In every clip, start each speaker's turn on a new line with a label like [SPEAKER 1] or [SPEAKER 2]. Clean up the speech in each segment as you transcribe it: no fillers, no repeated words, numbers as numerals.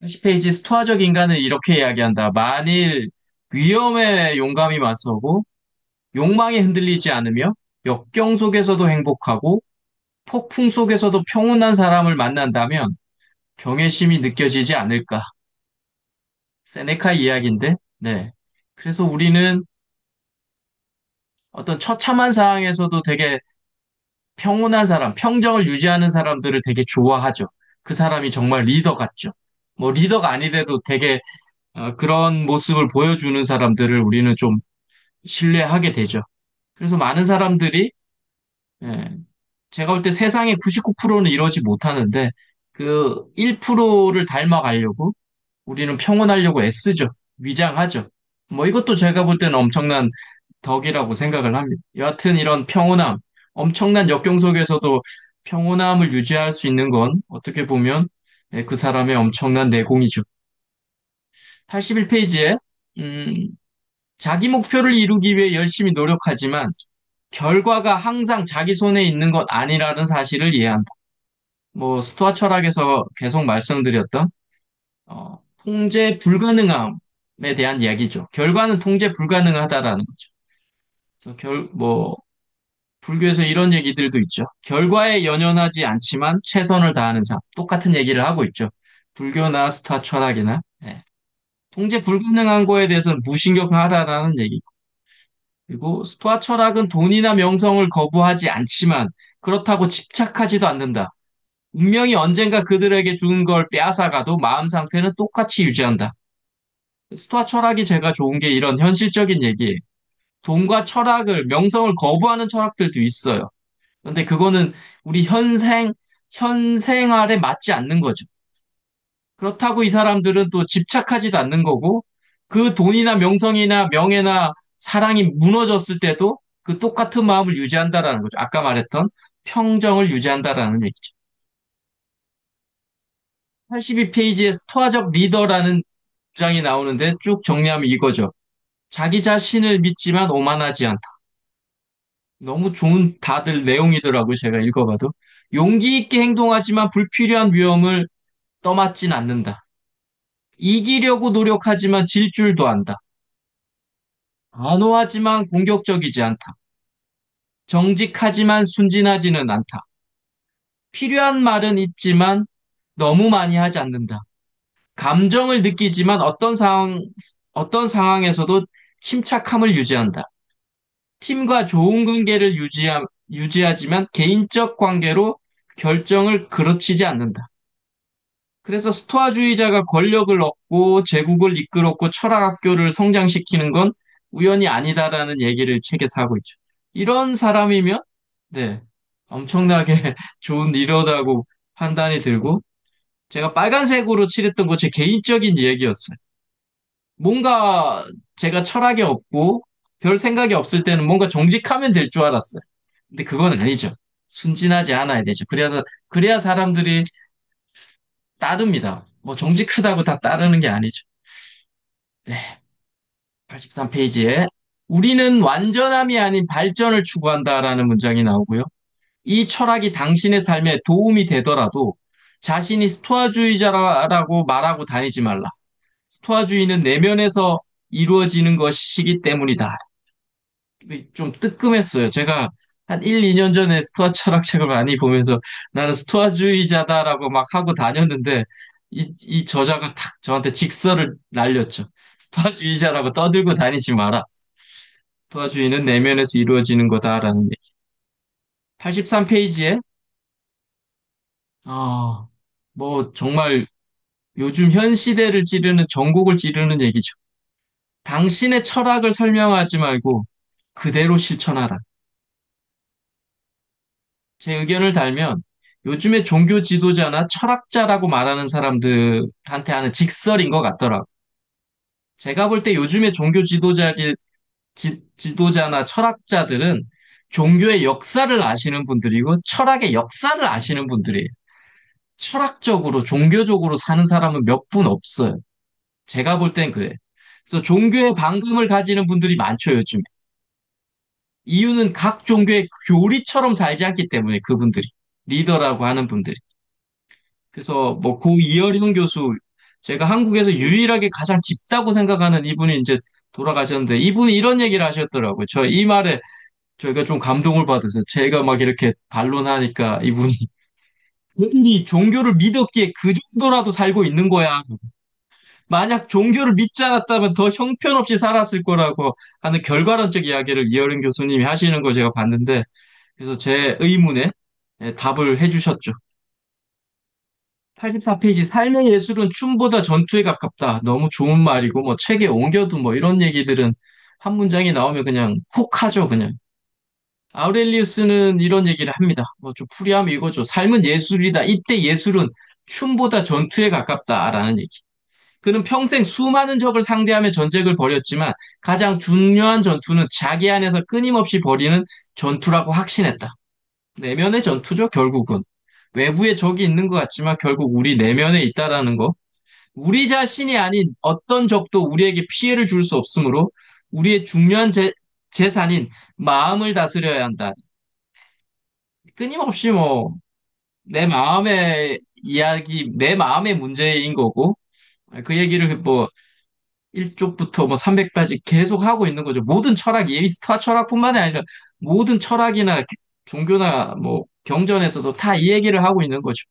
[SPEAKER 1] 10페이지 스토아적 인간은 이렇게 이야기한다. 만일 위험에 용감히 맞서고 욕망에 흔들리지 않으며 역경 속에서도 행복하고 폭풍 속에서도 평온한 사람을 만난다면 경외심이 느껴지지 않을까. 세네카 이야기인데, 네. 그래서 우리는 어떤 처참한 상황에서도 되게 평온한 사람, 평정을 유지하는 사람들을 되게 좋아하죠. 그 사람이 정말 리더 같죠. 뭐 리더가 아니더라도 되게 그런 모습을 보여주는 사람들을 우리는 좀 신뢰하게 되죠. 그래서 많은 사람들이 예, 제가 볼 때 세상의 99%는 이러지 못하는데 그 1%를 닮아가려고 우리는 평온하려고 애쓰죠. 위장하죠. 뭐 이것도 제가 볼 때는 엄청난 덕이라고 생각을 합니다. 여하튼 이런 평온함, 엄청난 역경 속에서도 평온함을 유지할 수 있는 건 어떻게 보면 그 사람의 엄청난 내공이죠. 81페이지에 자기 목표를 이루기 위해 열심히 노력하지만 결과가 항상 자기 손에 있는 것 아니라는 사실을 이해한다. 뭐 스토아 철학에서 계속 말씀드렸던 통제 불가능함에 대한 이야기죠. 결과는 통제 불가능하다라는 거죠. 그래서 불교에서 이런 얘기들도 있죠. 결과에 연연하지 않지만 최선을 다하는 삶. 똑같은 얘기를 하고 있죠. 불교나 스타 철학이나. 네. 통제 불가능한 거에 대해서는 무신경하라라는 얘기. 그리고 스토아 철학은 돈이나 명성을 거부하지 않지만 그렇다고 집착하지도 않는다. 운명이 언젠가 그들에게 준 걸 빼앗아가도 마음 상태는 똑같이 유지한다. 스토아 철학이 제가 좋은 게 이런 현실적인 얘기예요. 돈과 철학을, 명성을 거부하는 철학들도 있어요. 근데 그거는 우리 현생활에 맞지 않는 거죠. 그렇다고 이 사람들은 또 집착하지도 않는 거고, 그 돈이나 명성이나 명예나 사랑이 무너졌을 때도 그 똑같은 마음을 유지한다라는 거죠. 아까 말했던 평정을 유지한다라는 얘기죠. 82페이지에 스토아적 리더라는 주장이 나오는데 쭉 정리하면 이거죠. 자기 자신을 믿지만 오만하지 않다. 너무 좋은 다들 내용이더라고요. 제가 읽어봐도. 용기 있게 행동하지만 불필요한 위험을 떠맡진 않는다. 이기려고 노력하지만 질 줄도 안다. 단호하지만 공격적이지 않다. 정직하지만 순진하지는 않다. 필요한 말은 있지만 너무 많이 하지 않는다. 감정을 느끼지만 어떤 상황에서도 침착함을 유지한다. 팀과 좋은 관계를 유지하지만 개인적 관계로 결정을 그르치지 않는다. 그래서 스토아주의자가 권력을 얻고 제국을 이끌었고 철학학교를 성장시키는 건 우연이 아니다라는 얘기를 책에서 하고 있죠. 이런 사람이면, 네, 엄청나게 좋은 리더라고 판단이 들고, 제가 빨간색으로 칠했던 거 제 개인적인 얘기였어요. 뭔가 제가 철학이 없고 별 생각이 없을 때는 뭔가 정직하면 될 줄 알았어요. 근데 그건 아니죠. 순진하지 않아야 되죠. 그래야 사람들이 따릅니다. 뭐 정직하다고 다 따르는 게 아니죠. 네, 83페이지에 우리는 완전함이 아닌 발전을 추구한다라는 문장이 나오고요. 이 철학이 당신의 삶에 도움이 되더라도 자신이 스토아주의자라고 말하고 다니지 말라. 스토아주의는 내면에서 이루어지는 것이기 때문이다. 좀 뜨끔했어요. 제가 한 1, 2년 전에 스토아 철학책을 많이 보면서 나는 스토아주의자다라고 막 하고 다녔는데 이 저자가 탁 저한테 직설을 날렸죠. 스토아주의자라고 떠들고 다니지 마라. 스토아주의는 내면에서 이루어지는 거다라는 얘기. 83페이지에 뭐 정말 요즘 현 시대를 찌르는 전국을 찌르는 얘기죠. 당신의 철학을 설명하지 말고 그대로 실천하라. 제 의견을 달면 요즘에 종교 지도자나 철학자라고 말하는 사람들한테 하는 직설인 것 같더라고요. 제가 볼 때 요즘에 지도자나 철학자들은 종교의 역사를 아시는 분들이고 철학의 역사를 아시는 분들이에요. 철학적으로, 종교적으로 사는 사람은 몇 분 없어요. 제가 볼 땐 그래. 그래서 종교의 반감을 가지는 분들이 많죠, 요즘에. 이유는 각 종교의 교리처럼 살지 않기 때문에 그분들이. 리더라고 하는 분들이. 그래서 뭐 고 이어령 교수 제가 한국에서 유일하게 가장 깊다고 생각하는 이분이 이제 돌아가셨는데 이분이 이런 얘기를 하셨더라고요. 저 이 말에 저희가 좀 감동을 받아서 제가 막 이렇게 반론하니까 이분이 그들이 종교를 믿었기에 그 정도라도 살고 있는 거야. 만약 종교를 믿지 않았다면 더 형편없이 살았을 거라고 하는 결과론적 이야기를 이어른 교수님이 하시는 거 제가 봤는데 그래서 제 의문에 답을 해주셨죠. 84페이지 삶의 예술은 춤보다 전투에 가깝다. 너무 좋은 말이고 뭐 책에 옮겨도 뭐 이런 얘기들은 한 문장이 나오면 그냥 훅 하죠, 그냥. 아우렐리우스는 이런 얘기를 합니다. 뭐 좀 풀이하면 이거죠. 삶은 예술이다. 이때 예술은 춤보다 전투에 가깝다라는 얘기. 그는 평생 수많은 적을 상대하며 전쟁을 벌였지만 가장 중요한 전투는 자기 안에서 끊임없이 벌이는 전투라고 확신했다. 내면의 전투죠, 결국은. 외부에 적이 있는 것 같지만 결국 우리 내면에 있다라는 거. 우리 자신이 아닌 어떤 적도 우리에게 피해를 줄 수 없으므로 우리의 중요한 재산인 마음을 다스려야 한다. 끊임없이 뭐 내 마음의 이야기, 내 마음의 문제인 거고 그 얘기를 뭐 1쪽부터 뭐 300까지 계속 하고 있는 거죠. 모든 철학이 스토아 철학뿐만이 아니라 모든 철학이나 종교나 뭐 경전에서도 다 이 얘기를 하고 있는 거죠.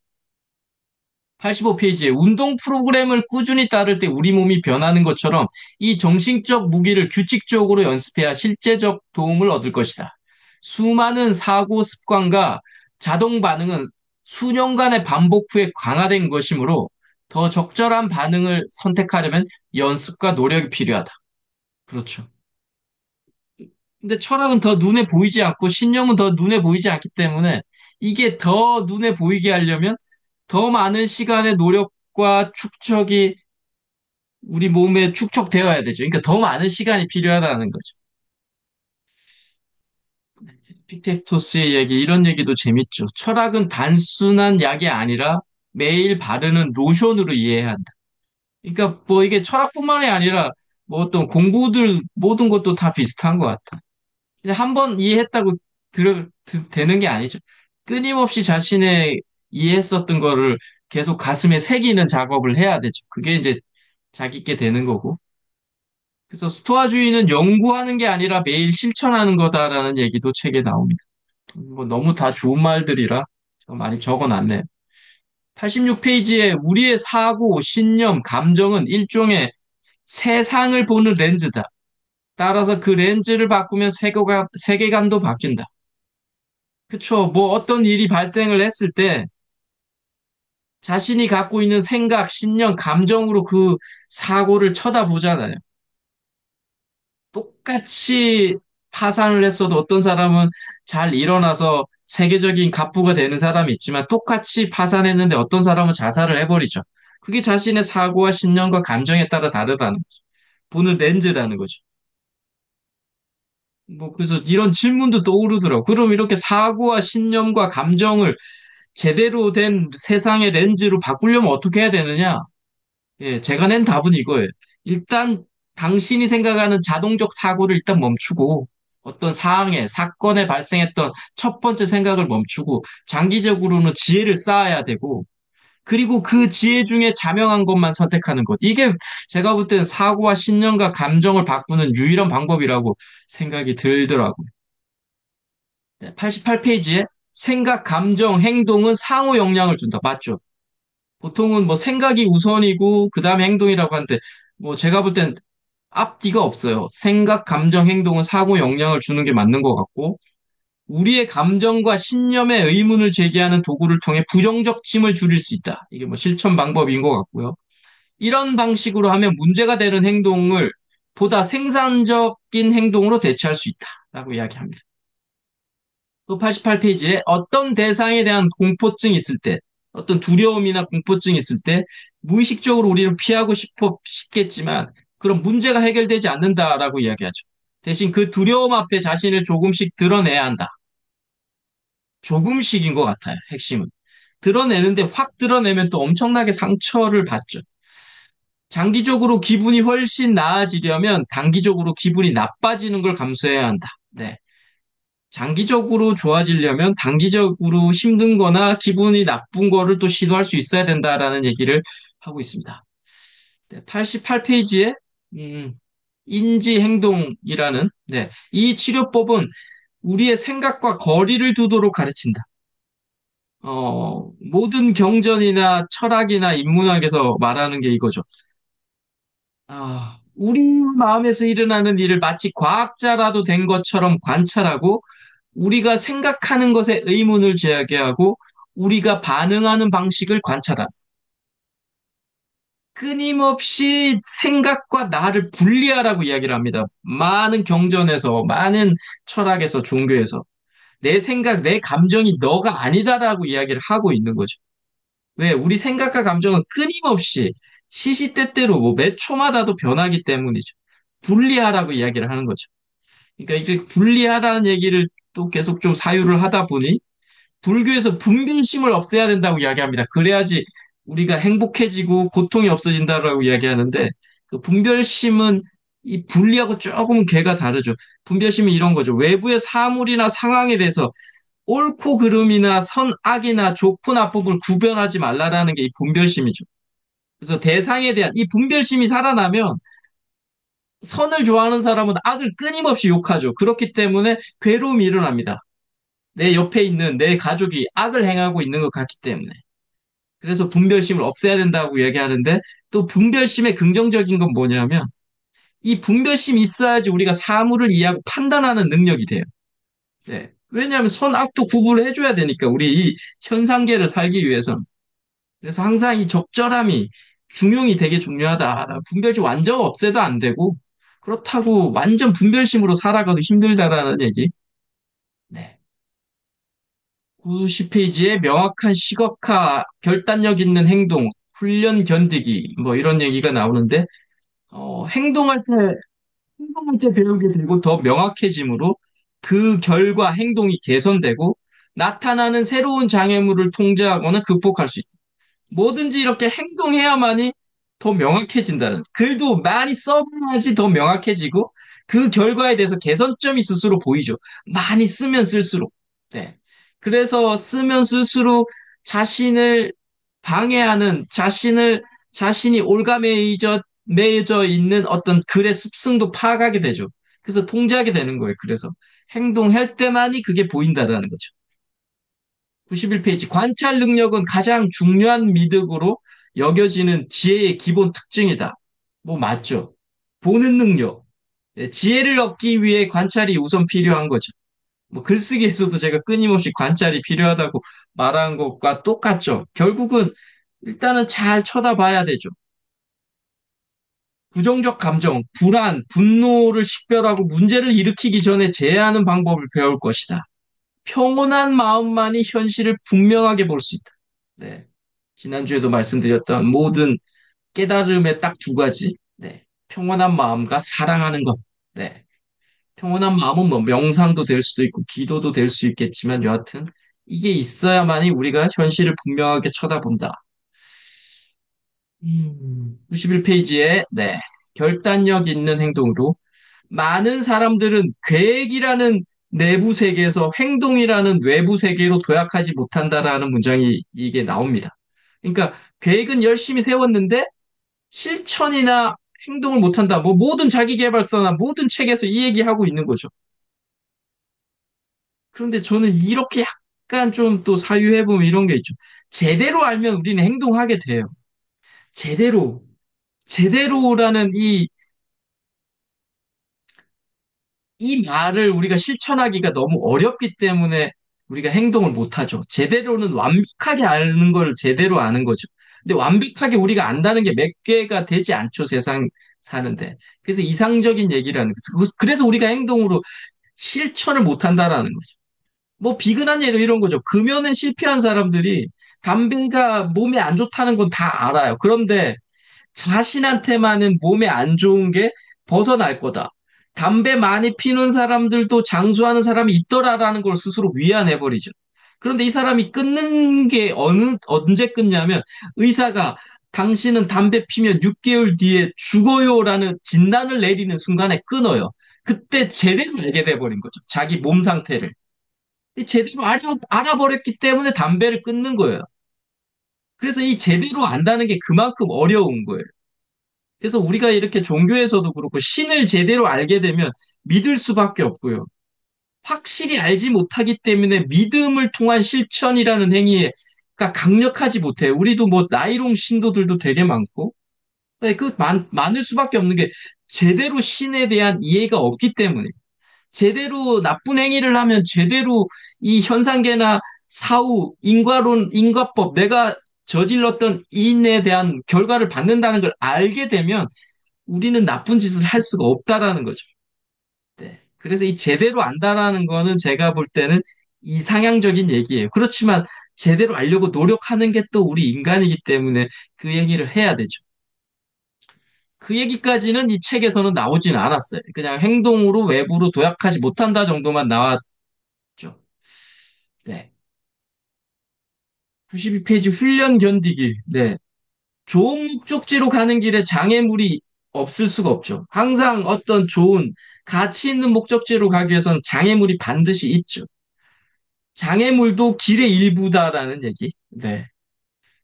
[SPEAKER 1] 85페이지에 운동 프로그램을 꾸준히 따를 때 우리 몸이 변하는 것처럼 이 정신적 무기를 규칙적으로 연습해야 실제적 도움을 얻을 것이다. 수많은 사고 습관과 자동 반응은 수년간의 반복 후에 강화된 것이므로 더 적절한 반응을 선택하려면 연습과 노력이 필요하다. 그렇죠. 근데 철학은 더 눈에 보이지 않고 신념은 더 눈에 보이지 않기 때문에 이게 더 눈에 보이게 하려면 더 많은 시간의 노력과 축적이 우리 몸에 축적되어야 되죠. 그러니까 더 많은 시간이 필요하다는 거죠. 피텍토스의 얘기, 이런 얘기도 재밌죠. 철학은 단순한 약이 아니라 매일 바르는 로션으로 이해해야 한다. 그러니까 뭐 이게 철학뿐만이 아니라 뭐 어떤 공부들 모든 것도 다 비슷한 것 같아. 그냥 한 번 이해했다고 되는 게 아니죠. 끊임없이 자신의 이해했었던 거를 계속 가슴에 새기는 작업을 해야 되죠. 그게 이제 자기께 되는 거고. 그래서 스토아주의는 연구하는 게 아니라 매일 실천하는 거다라는 얘기도 책에 나옵니다. 뭐 너무 다 좋은 말들이라 제가 많이 적어놨네요. 86페이지에 우리의 사고, 신념, 감정은 일종의 세상을 보는 렌즈다. 따라서 그 렌즈를 바꾸면 세계관도 바뀐다. 그쵸. 뭐 어떤 일이 발생을 했을 때 자신이 갖고 있는 생각, 신념, 감정으로 그 사고를 쳐다보잖아요. 똑같이 파산을 했어도 어떤 사람은 잘 일어나서 세계적인 갑부가 되는 사람이 있지만 똑같이 파산했는데 어떤 사람은 자살을 해버리죠. 그게 자신의 사고와 신념과 감정에 따라 다르다는 거죠. 보는 렌즈라는 거죠. 뭐 그래서 이런 질문도 떠오르더라고. 그럼 이렇게 사고와 신념과 감정을 제대로 된 세상의 렌즈로 바꾸려면 어떻게 해야 되느냐? 예, 제가 낸 답은 이거예요. 일단 당신이 생각하는 자동적 사고를 일단 멈추고 어떤 사항에, 사건에 발생했던 첫 번째 생각을 멈추고 장기적으로는 지혜를 쌓아야 되고 그리고 그 지혜 중에 자명한 것만 선택하는 것. 이게 제가 볼 때는 사고와 신념과 감정을 바꾸는 유일한 방법이라고 생각이 들더라고요. 88페이지에 생각, 감정, 행동은 상호 영향을 준다. 맞죠? 보통은 뭐 생각이 우선이고 그다음에 행동이라고 하는데 뭐 제가 볼 땐 앞뒤가 없어요. 생각, 감정, 행동은 상호 영향을 주는 게 맞는 것 같고 우리의 감정과 신념에 의문을 제기하는 도구를 통해 부정적 짐을 줄일 수 있다. 이게 뭐 실천 방법인 것 같고요. 이런 방식으로 하면 문제가 되는 행동을 보다 생산적인 행동으로 대체할 수 있다라고 이야기합니다. 또 88페이지에 어떤 대상에 대한 공포증이 있을 때, 어떤 두려움이나 공포증이 있을 때, 무의식적으로 우리는 피하고 싶겠지만, 그런 문제가 해결되지 않는다라고 이야기하죠. 대신 그 두려움 앞에 자신을 조금씩 드러내야 한다. 조금씩인 것 같아요, 핵심은. 드러내는데 확 드러내면 또 엄청나게 상처를 받죠. 장기적으로 기분이 훨씬 나아지려면 단기적으로 기분이 나빠지는 걸 감수해야 한다. 네. 장기적으로 좋아지려면 단기적으로 힘든 거나 기분이 나쁜 거를 또 시도할 수 있어야 된다라는 얘기를 하고 있습니다. 88페이지에 인지행동이라는 이 치료법은 우리의 생각과 거리를 두도록 가르친다. 모든 경전이나 철학이나 인문학에서 말하는 게 이거죠. 우리 마음에서 일어나는 일을 마치 과학자라도 된 것처럼 관찰하고 우리가 생각하는 것에 의문을 제기하고 우리가 반응하는 방식을 관찰하라. 끊임없이 생각과 나를 분리하라고 이야기를 합니다. 많은 경전에서, 많은 철학에서, 종교에서. 내 생각, 내 감정이 너가 아니다라고 이야기를 하고 있는 거죠. 왜? 우리 생각과 감정은 끊임없이 시시때때로 뭐 몇 초마다도 변하기 때문이죠. 분리하라고 이야기를 하는 거죠. 그러니까 이게 분리하라는 얘기를 또 계속 좀 사유를 하다 보니 불교에서 분별심을 없애야 된다고 이야기합니다. 그래야지 우리가 행복해지고 고통이 없어진다라고 이야기하는데 그 분별심은 이 분리하고 조금 괴가 다르죠. 분별심은 이런 거죠. 외부의 사물이나 상황에 대해서 옳고 그름이나 선악이나 좋고 나쁨을 구별하지 말라라는 게 이 분별심이죠. 그래서 대상에 대한 이 분별심이 살아나면 선을 좋아하는 사람은 악을 끊임없이 욕하죠. 그렇기 때문에 괴로움이 일어납니다. 내 옆에 있는 내 가족이 악을 행하고 있는 것 같기 때문에. 그래서 분별심을 없애야 된다고 얘기하는데 또 분별심의 긍정적인 건 뭐냐면 이 분별심이 있어야지 우리가 사물을 이해하고 판단하는 능력이 돼요. 네. 왜냐하면 선악도 구분을 해줘야 되니까 우리 이 현상계를 살기 위해서는. 그래서 항상 이 적절함이 중용이 되게 중요하다. 분별심 완전 없애도 안 되고 그렇다고 완전 분별심으로 살아가도 힘들다라는 얘기. 네. 90페이지에 명확한 시각화, 결단력 있는 행동, 훈련 견디기, 뭐 이런 얘기가 나오는데, 행동할 때 배우게 되고 더 명확해지므로 그 결과 행동이 개선되고 나타나는 새로운 장애물을 통제하거나 극복할 수 있다. 뭐든지 이렇게 행동해야만이 더 명확해진다는. 글도 많이 써봐야지 더 명확해지고 그 결과에 대해서 개선점이 스스로 보이죠. 많이 쓰면 쓸수록. 네. 그래서 쓰면 쓸수록 자신을 방해하는 자신이 매여져 있는 어떤 글의 습성도 파악하게 되죠. 그래서 통제하게 되는 거예요. 그래서 행동할 때만이 그게 보인다라는 거죠. 91페이지. 관찰 능력은 가장 중요한 미덕으로 여겨지는 지혜의 기본 특징이다. 뭐 맞죠? 보는 능력. 지혜를 얻기 위해 관찰이 우선 필요한 거죠. 뭐 글쓰기에서도 제가 끊임없이 관찰이 필요하다고 말한 것과 똑같죠. 결국은 일단은 잘 쳐다봐야 되죠. 부정적 감정, 불안, 분노를 식별하고 문제를 일으키기 전에 제어하는 방법을 배울 것이다. 평온한 마음만이 현실을 분명하게 볼 수 있다. 네. 지난주에도 말씀드렸던 모든 깨달음의 딱 두 가지. 네. 평온한 마음과 사랑하는 것. 네. 평온한 마음은 뭐 명상도 될 수도 있고 기도도 될 수 있겠지만 여하튼 이게 있어야만이 우리가 현실을 분명하게 쳐다본다. 91페이지에 결단력 있는 행동으로 많은 사람들은 계획이라는 내부 세계에서 행동이라는 외부 세계로 도약하지 못한다라는 문장이 이게 나옵니다. 그러니까 계획은 열심히 세웠는데 실천이나 행동을 못한다. 뭐 모든 자기계발서나 모든 책에서 이 얘기하고 있는 거죠. 그런데 저는 이렇게 약간 좀 또 사유해보면 이런 게 있죠. 제대로 알면 우리는 행동하게 돼요. 제대로, 제대로라는 이 말을 우리가 실천하기가 너무 어렵기 때문에 우리가 행동을 못하죠. 제대로는 완벽하게 아는 걸 제대로 아는 거죠. 근데 완벽하게 우리가 안다는 게 몇 개가 되지 않죠, 세상 사는데. 그래서 이상적인 얘기라는 거죠. 그래서 우리가 행동으로 실천을 못한다라는 거죠. 뭐 비근한 예로 이런 거죠. 금연에 실패한 사람들이 담배가 몸에 안 좋다는 건 다 알아요. 그런데 자신한테만은 몸에 안 좋은 게 벗어날 거다. 담배 많이 피는 사람들도 장수하는 사람이 있더라라는 걸 스스로 위안해버리죠. 그런데 이 사람이 끊는 게 언제 끊냐면 의사가 당신은 담배 피면 6개월 뒤에 죽어요라는 진단을 내리는 순간에 끊어요. 그때 제대로 알게 돼버린 거죠. 자기 몸 상태를. 제대로 알아버렸기 때문에 담배를 끊는 거예요. 그래서 이 제대로 안다는 게 그만큼 어려운 거예요. 그래서 우리가 이렇게 종교에서도 그렇고 신을 제대로 알게 되면 믿을 수밖에 없고요. 확실히 알지 못하기 때문에 믿음을 통한 실천이라는 행위가 강력하지 못해요. 우리도 뭐 나이롱 신도들도 되게 많고, 네, 많을 수밖에 없는 게 제대로 신에 대한 이해가 없기 때문에 제대로 나쁜 행위를 하면 제대로 이 현상계나 사후, 인과론, 인과법, 내가 저질렀던 인에 대한 결과를 받는다는 걸 알게 되면 우리는 나쁜 짓을 할 수가 없다라는 거죠. 네. 그래서 이 제대로 안다라는 거는 제가 볼 때는 이상향적인 얘기예요. 그렇지만 제대로 알려고 노력하는 게 또 우리 인간이기 때문에 그 얘기를 해야 되죠. 그 얘기까지는 이 책에서는 나오지는 않았어요. 그냥 행동으로 외부로 도약하지 못한다 정도만 나왔죠. 네. 92페이지 훈련 견디기. 네. 좋은 목적지로 가는 길에 장애물이 없을 수가 없죠. 항상 어떤 좋은 가치 있는 목적지로 가기 위해서는 장애물이 반드시 있죠. 장애물도 길의 일부다라는 얘기. 네.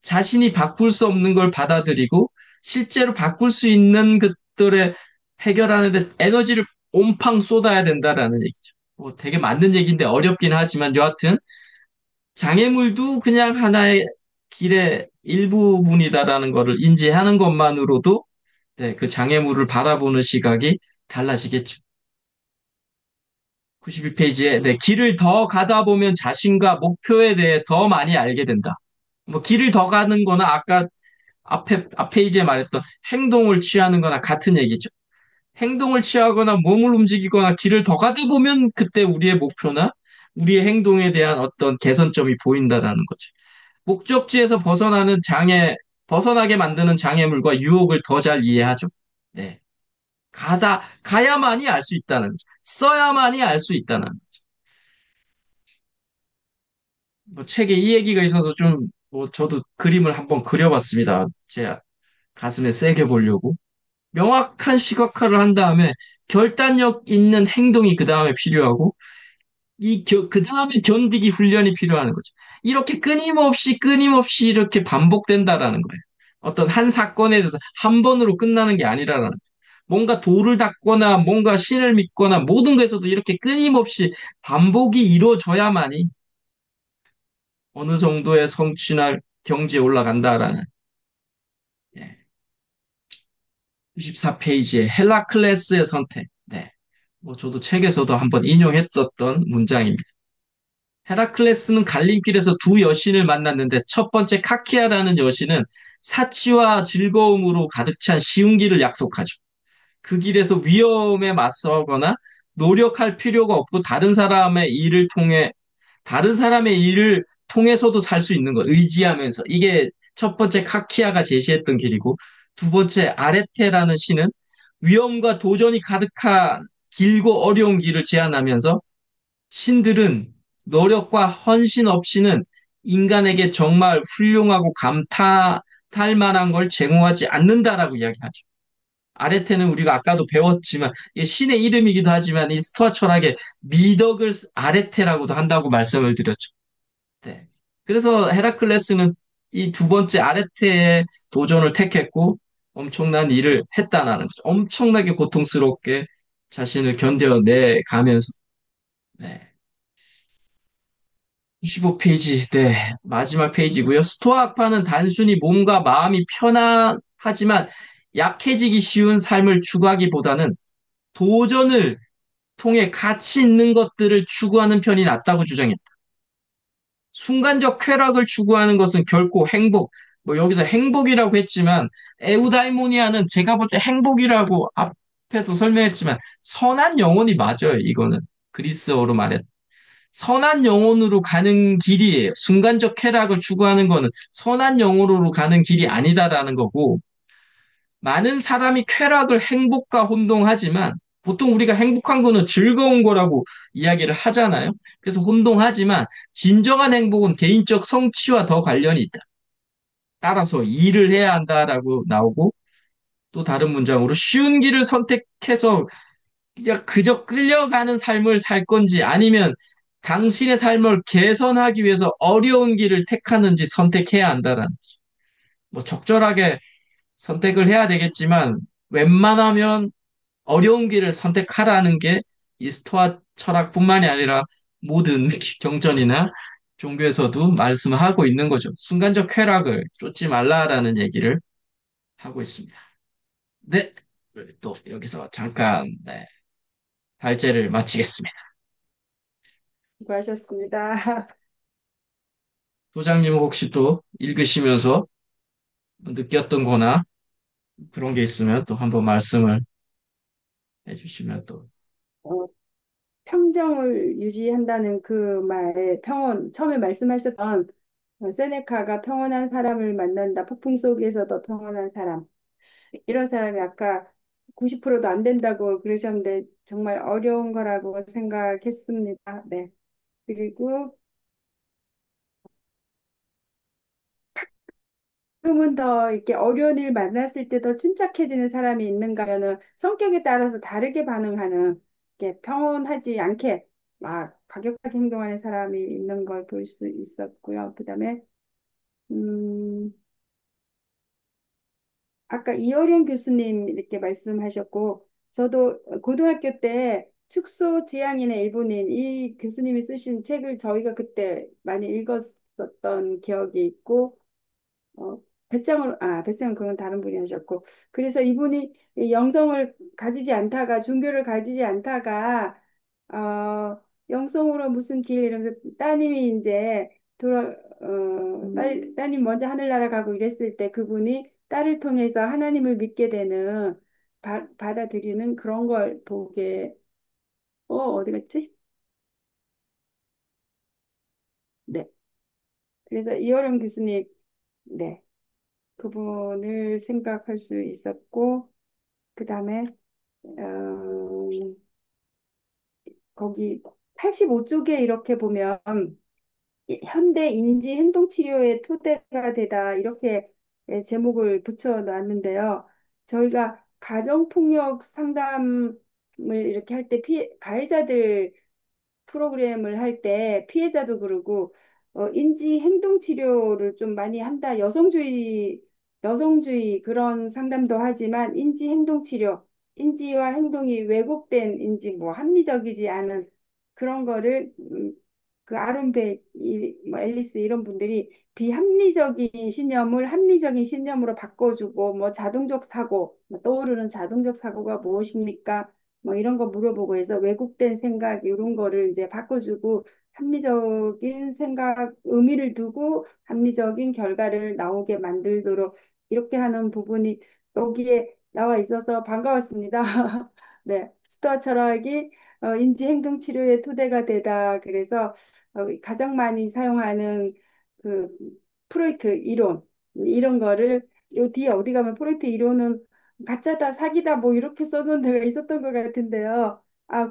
[SPEAKER 1] 자신이 바꿀 수 없는 걸 받아들이고 실제로 바꿀 수 있는 것들에 해결하는데 에너지를 온팡 쏟아야 된다라는 얘기죠. 뭐 되게 맞는 얘기인데 어렵긴 하지만 여하튼 장애물도 그냥 하나의 길의 일부분이다라는 것을 인지하는 것만으로도 네, 그 장애물을 바라보는 시각이 달라지겠죠. 91페이지에 네, 길을 더 가다 보면 자신과 목표에 대해 더 많이 알게 된다. 뭐 길을 더 가는 거나 아까 앞 페이지에 말했던 행동을 취하는 거나 같은 얘기죠. 행동을 취하거나 몸을 움직이거나 길을 더 가다 보면 그때 우리의 목표나 우리의 행동에 대한 어떤 개선점이 보인다라는 거죠. 목적지에서 벗어나게 만드는 장애물과 유혹을 더 잘 이해하죠. 네. 가야만이 알 수 있다는 거죠. 써야만이 알 수 있다는 거죠. 뭐 책에 이 얘기가 있어서 좀, 뭐 저도 그림을 한번 그려봤습니다. 제 가슴에 새겨 보려고. 명확한 시각화를 한 다음에 결단력 있는 행동이 그 다음에 필요하고, 그 다음에 견디기 훈련이 필요한 거죠. 이렇게 끊임없이 이렇게 반복된다라는 거예요. 어떤 한 사건에 대해서 한 번으로 끝나는 게 아니라는 거예요. 뭔가 도를 닦거나 뭔가 신을 믿거나 모든 것에서도 이렇게 끊임없이 반복이 이루어져야만이 어느 정도의 성취나 경지에 올라간다라는 예. 94페이지에 헬라클레스의 선택. 네. 뭐 저도 책에서도 한번 인용했었던 문장입니다. 헤라클레스는 갈림길에서 두 여신을 만났는데 첫 번째 카키아라는 여신은 사치와 즐거움으로 가득 찬 쉬운 길을 약속하죠. 그 길에서 위험에 맞서거나 노력할 필요가 없고 다른 사람의 일을 통해서도 살 수 있는 거, 의지하면서. 이게 첫 번째 카키아가 제시했던 길이고, 두 번째 아레테라는 신은 위험과 도전이 가득한 길고 어려운 길을 제안하면서 신들은 노력과 헌신 없이는 인간에게 정말 훌륭하고 감탄할 만한 걸 제공하지 않는다라고 이야기하죠. 아레테는 우리가 아까도 배웠지만 이게 신의 이름이기도 하지만 이 스토아 철학의 미덕을 아레테라고도 한다고 말씀을 드렸죠. 네. 그래서 헤라클레스는 이 두 번째 아레테의 도전을 택했고 엄청난 일을 했다는 거죠. 엄청나게 고통스럽게 자신을 견뎌내 가면서. 네. 25페이지, 네, 마지막 페이지고요. 스토아파는 단순히 몸과 마음이 편안하지만 약해지기 쉬운 삶을 추구하기보다는 도전을 통해 가치 있는 것들을 추구하는 편이 낫다고 주장했다. 순간적 쾌락을 추구하는 것은 결코 뭐 여기서 행복이라고 했지만 에우다이모니아는 제가 볼 때 행복이라고 앞에도 설명했지만 선한 영혼이 맞아요, 이거는. 그리스어로 말해 선한 영혼으로 가는 길이에요. 순간적 쾌락을 추구하는 거는 선한 영혼으로 가는 길이 아니다라는 거고, 많은 사람이 쾌락을 행복과 혼동하지만, 보통 우리가 행복한 거는 즐거운 거라고 이야기를 하잖아요. 그래서 혼동하지만, 진정한 행복은 개인적 성취와 더 관련이 있다. 따라서 일을 해야 한다라고 나오고, 또 다른 문장으로 쉬운 길을 선택해서 그냥 그저 끌려가는 삶을 살 건지 아니면 당신의 삶을 개선하기 위해서 어려운 길을 택하는지 선택해야 한다라는 거죠. 뭐 적절하게 선택을 해야 되겠지만 웬만하면 어려운 길을 선택하라는 게 이 스토아 철학뿐만이 아니라 모든 경전이나 종교에서도 말씀하고 있는 거죠. 순간적 쾌락을 쫓지 말라라는 얘기를 하고 있습니다. 네, 또 여기서 잠깐 네, 발제를 마치겠습니다.
[SPEAKER 2] 수고하셨습니다.
[SPEAKER 1] 소장님은 혹시 또 읽으시면서 느꼈던 거나 그런 게 있으면 또 한번 말씀을 해주시면 또.
[SPEAKER 2] 어, 평정을 유지한다는 그 말, 평온, 처음에 말씀하셨던 세네카가 평온한 사람을 만난다. 폭풍 속에서도 평온한 사람. 이런 사람이 아까 90%도 안 된다고 그러셨는데 정말 어려운 거라고 생각했습니다. 네. 그리고 조금은 더 이렇게 어려운 일 만났을 때 더 침착해지는 사람이 있는가 하면은 성격에 따라서 다르게 반응하는 이렇게 평온하지 않게 막 과격하게 행동하는 사람이 있는 걸 볼 수 있었고요. 그다음에 음 아까 이어령 교수님 이렇게 말씀하셨고 저도 고등학교 때 축소 지향인의 일본인 이 교수님이 쓰신 책을 저희가 그때 많이 읽었었던 기억이 있고 배짱은 그건 다른 분이 하셨고. 그래서 이분이 이 영성을 가지지 않다가, 종교를 가지지 않다가, 영성으로 무슨 길 이러면서 따님이 이제 따님 먼저 하늘나라 가고 이랬을 때 그분이 딸을 통해서 하나님을 믿게 되는, 받아들이는 그런 걸 보게, 어디 갔지? 네. 그래서 이어령 교수님, 네. 그분을 생각할 수 있었고, 그 다음에 거기 85쪽에 이렇게 보면 현대 인지 행동 치료의 토대가 되다 이렇게 제목을 붙여 놨는데요. 저희가 가정폭력 상담을 이렇게 할 때 가해자들 프로그램을 할 때 피해자도 그러고 인지 행동 치료를 좀 많이 한다. 여성주의 그런 상담도 하지만 인지 행동 치료, 인지와 행동이 왜곡된 인지 뭐 합리적이지 않은 그런 거를 그 아론백, 뭐 앨리스 이런 분들이 비합리적인 신념을 합리적인 신념으로 바꿔주고 뭐 자동적 사고, 뭐 떠오르는 자동적 사고가 무엇입니까? 뭐 이런 거 물어보고 해서 왜곡된 생각 이런 거를 이제 바꿔주고 합리적인 생각 의미를 두고 합리적인 결과를 나오게 만들도록 이렇게 하는 부분이 여기에 나와 있어서 반가웠습니다. 네, 스토아 철학이 인지 행동 치료의 토대가 되다. 그래서 가장 많이 사용하는 그 프로이트 이론 이런 거를 요 뒤에 어디 가면 프로이트 이론은 가짜다, 사기다, 뭐 이렇게 써놓은 데가 있었던 것 같은데요.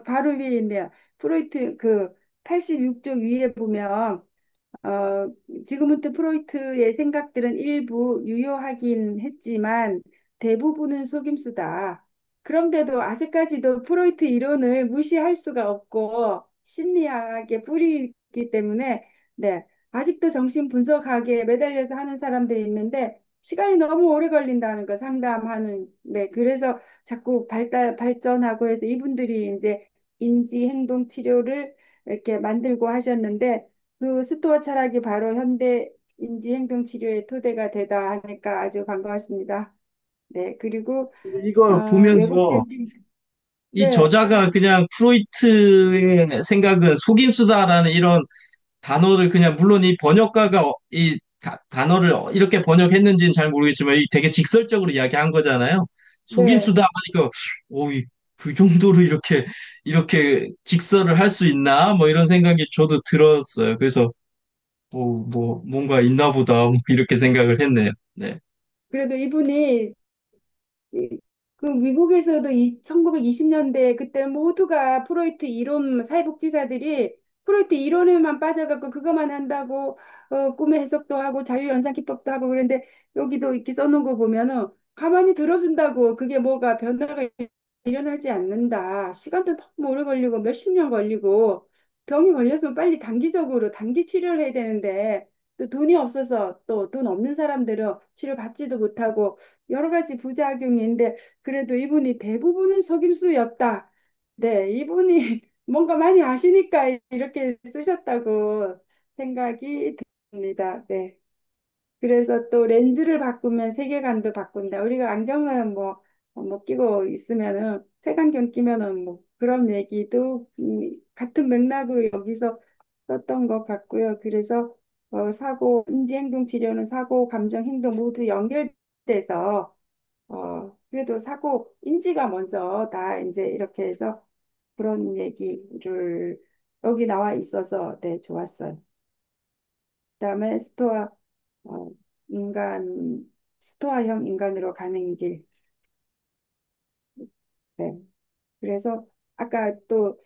[SPEAKER 2] 바로 위에 있네요. 프로이트 그 86쪽 위에 보면, 어, 지금부터 프로이트의 생각들은 일부 유효하긴 했지만 대부분은 속임수다. 그런데도 아직까지도 프로이트 이론을 무시할 수가 없고 심리학의 뿌리이기 때문에 네, 아직도 정신 분석학에 매달려서 하는 사람들이 있는데 시간이 너무 오래 걸린다는 거 상담하는 네, 그래서 자꾸 발전하고 해서 이분들이 이제 인지 행동 치료를 이렇게 만들고 하셨는데 그 스토아 철학이 바로 현대 인지 행동 치료의 토대가 되다 하니까 아주 반가웠습니다. 네, 그리고
[SPEAKER 1] 이걸 보면서
[SPEAKER 2] 왜곡된
[SPEAKER 1] 이
[SPEAKER 2] 네,
[SPEAKER 1] 저자가 그냥 프로이트의 생각은 속임수다라는 이런 단어를 그냥 물론 이 번역가가 이 단어를 이렇게 번역했는지는 잘 모르겠지만 이 되게 직설적으로 이야기한 거잖아요.
[SPEAKER 2] 네.
[SPEAKER 1] 속임수다 하니까 그 정도로 이렇게 직설을 할 수 있나 뭐 이런 생각이 저도 들었어요. 그래서 뭐 뭔가 있나 보다 뭐 이렇게 생각을 했네요. 네.
[SPEAKER 2] 그래도 이분이 그 미국에서도 1920년대 그때 모두가 프로이트 이론 사회복지사들이 프로이트 이론에만 빠져갖고 그것만 한다고 꿈의 해석도 하고 자유연상기법도 하고 그런데 여기도 이렇게 써놓은 거 보면은 가만히 들어준다고 그게 뭐가 변화가 일어나지 않는다. 시간도 너무 오래 걸리고 몇십 년 걸리고 병이 걸렸으면 빨리 단기적으로 단기 치료를 해야 되는데 또 돈이 없어서 또 돈 없는 사람들은 치료 받지도 못하고 여러 가지 부작용이 있는데 그래도 이분이 대부분은 속임수였다. 네, 이분이 뭔가 많이 아시니까 이렇게 쓰셨다고 생각이 듭니다. 네. 그래서 또 렌즈를 바꾸면 세계관도 바꾼다. 우리가 안경을 뭐 끼고 있으면은 색안경 끼면은 뭐 그런 얘기도 같은 맥락으로 여기서 썼던 것 같고요. 그래서 사고, 인지행동 치료는 사고, 감정, 행동 모두 연결돼서 그래도 사고, 인지가 먼저 다 이제 이렇게 해서 그런 얘기를 여기 나와 있어서 네, 좋았어요. 그다음에 어, 인간, 스토아형 인간으로 가는 길. 네. 그래서 아까 또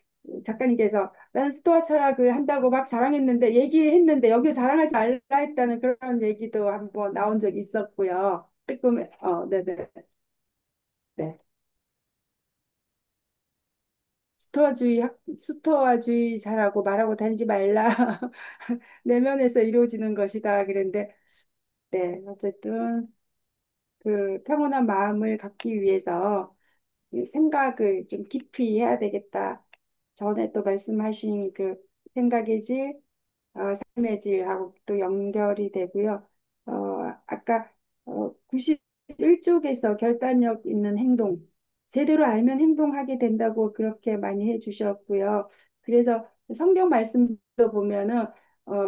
[SPEAKER 2] 작가님께서 나는 스토아 철학을 한다고 막 자랑했는데 얘기했는데 여기 자랑하지 말라 했다는 그런 얘기도 한번 나온 적이 있었고요. 조금 네네 네. 스토아주의 잘하고 말하고 다니지 말라. 내면에서 이루어지는 것이다. 그런데 네 어쨌든 그 평온한 마음을 갖기 위해서 이 생각을 좀 깊이 해야 되겠다. 전에 또 말씀하신 그 생각의 질, 삶의 질하고 또 연결이 되고요. 아까 91쪽에서 결단력 있는 행동, 제대로 알면 행동하게 된다고 그렇게 많이 해주셨고요. 그래서 성경 말씀도 보면은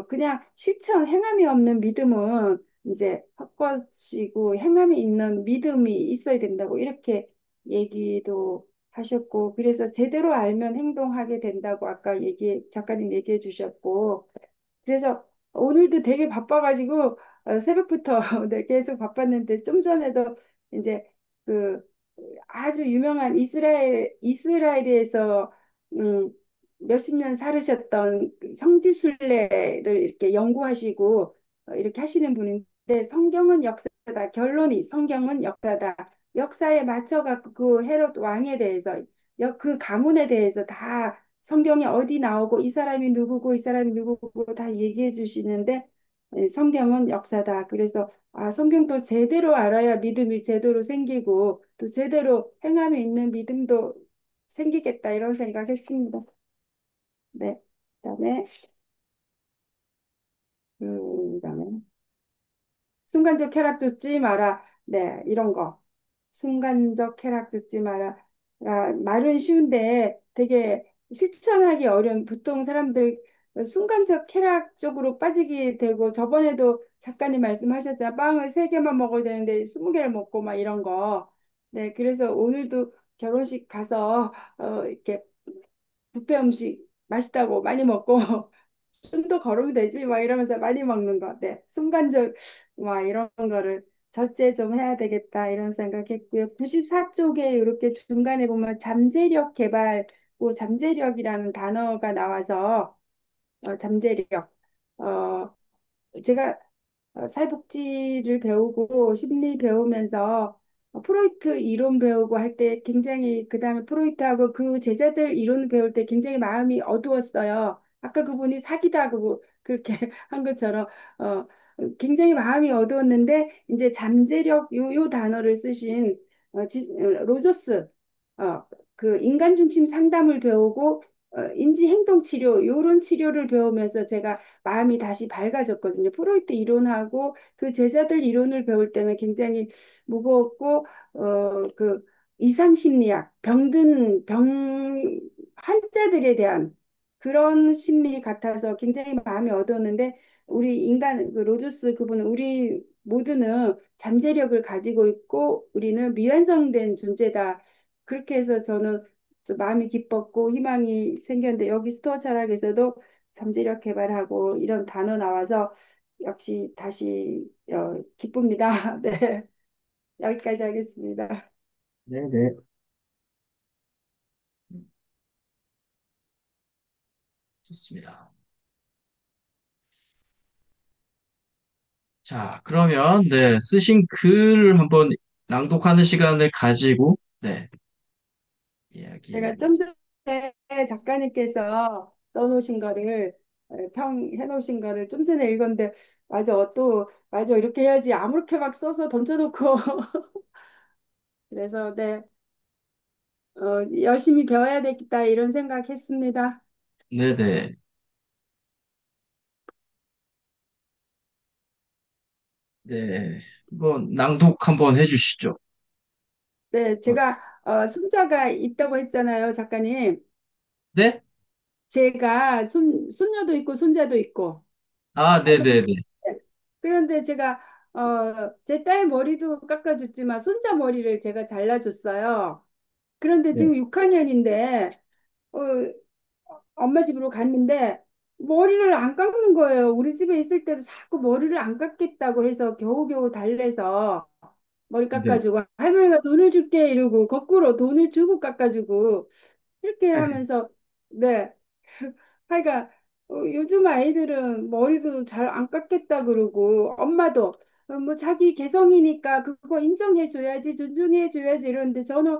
[SPEAKER 2] 그냥 실천, 행함이 없는 믿음은 이제 헛것이고 행함이 있는 믿음이 있어야 된다고 이렇게 얘기도 하셨고, 그래서 제대로 알면 행동하게 된다고 아까 작가님 얘기해 주셨고, 그래서 오늘도 되게 바빠가지고 새벽부터 네, 계속 바빴는데 좀 전에도 이제 그 아주 유명한 이스라엘에서 음, 몇십 년 살으셨던 그 성지순례를 이렇게 연구하시고 이렇게 하시는 분인데 성경은 역사다. 결론이 성경은 역사다. 역사에 맞춰갖고 그 헤롯 왕에 대해서 그 가문에 대해서 다 성경에 어디 나오고 이 사람이 누구고 이 사람이 누구고 다 얘기해 주시는데 성경은 역사다. 그래서 성경도 제대로 알아야 믿음이 제대로 생기고 또 제대로 행함이 있는 믿음도 생기겠다 이런 생각했습니다. 네. 그다음에 그다음에 순간적 쾌락 듣지 마라. 네, 이런 거. 순간적 쾌락 듣지 마라. 말은 쉬운데 되게 실천하기 어려운 보통 사람들 순간적 쾌락 쪽으로 빠지게 되고 저번에도 작가님 말씀하셨잖아요. 빵을 세 개만 먹어야 되는데 20개를 먹고 막 이런 거. 네, 그래서 오늘도 결혼식 가서 이렇게 뷔페 음식 맛있다고 많이 먹고 좀 더 걸으면 되지 막 이러면서 많이 먹는 거. 네. 순간적 막 이런 거를 절제 좀 해야 되겠다 이런 생각했고요. 94쪽에 이렇게 중간에 보면 잠재력 개발, 뭐 잠재력이라는 단어가 나와서 잠재력. 어, 제가 사회복지를 배우고 심리 배우면서 프로이트 이론 배우고 할 때 굉장히 그다음에 프로이트하고 그 제자들 이론 배울 때 굉장히 마음이 어두웠어요. 아까 그분이 사기다 그렇게 한 것처럼 어, 굉장히 마음이 어두웠는데 이제 잠재력 요 단어를 쓰신 로저스 어, 그 인간 중심 상담을 배우고 인지 행동 치료 요런 치료를 배우면서 제가 마음이 다시 밝아졌거든요. 프로이트 이론하고 그 제자들 이론을 배울 때는 굉장히 무거웠고 그 이상 심리학, 병든 병 환자들에 대한 그런 심리 같아서 굉장히 마음이 어두웠는데 우리 인간 그 로저스 그분은 우리 모두는 잠재력을 가지고 있고 우리는 미완성된 존재다. 그렇게 해서 저는 좀 마음이 기뻤고 희망이 생겼는데 여기 스토어 철학에서도 잠재력 개발하고 이런 단어 나와서 역시 다시 기쁩니다. 네, 여기까지 하겠습니다.
[SPEAKER 1] 네네. 좋습니다. 자, 그러면, 네, 쓰신 글을 한번 낭독하는 시간을 가지고, 네,
[SPEAKER 2] 제가
[SPEAKER 1] 이야기.
[SPEAKER 2] 좀 전에 작가님께서 써놓으신 거를 해놓으신 거를 좀 전에 읽었는데 맞아. 또, 맞아. 이렇게 해야지. 아무렇게 막 써서 던져놓고. 그래서, 네, 열심히 배워야 되겠다. 이런 생각했습니다.
[SPEAKER 1] 네네. 네. 한번 낭독 한번 해주시죠.
[SPEAKER 2] 네,
[SPEAKER 1] 어,
[SPEAKER 2] 제가, 손자가 있다고 했잖아요, 작가님.
[SPEAKER 1] 네?
[SPEAKER 2] 제가 손녀도 있고, 손자도 있고.
[SPEAKER 1] 아, 네네네.
[SPEAKER 2] 그런데 제가 제 딸 머리도 깎아줬지만 손자 머리를 제가 잘라줬어요. 그런데
[SPEAKER 1] 네.
[SPEAKER 2] 지금 6학년인데 엄마 집으로 갔는데 머리를 안 깎는 거예요. 우리 집에 있을 때도 자꾸 머리를 안 깎겠다고 해서 겨우겨우 달래서 머리
[SPEAKER 1] 네.
[SPEAKER 2] 깎아주고 할머니가 돈을 줄게 이러고 거꾸로 돈을 주고 깎아주고 이렇게 하면서 네. 하여가 요즘 아이들은 머리도 잘 안 깎겠다 그러고 엄마도 뭐 자기 개성이니까 그거 인정해줘야지 존중해줘야지 이러는데 저는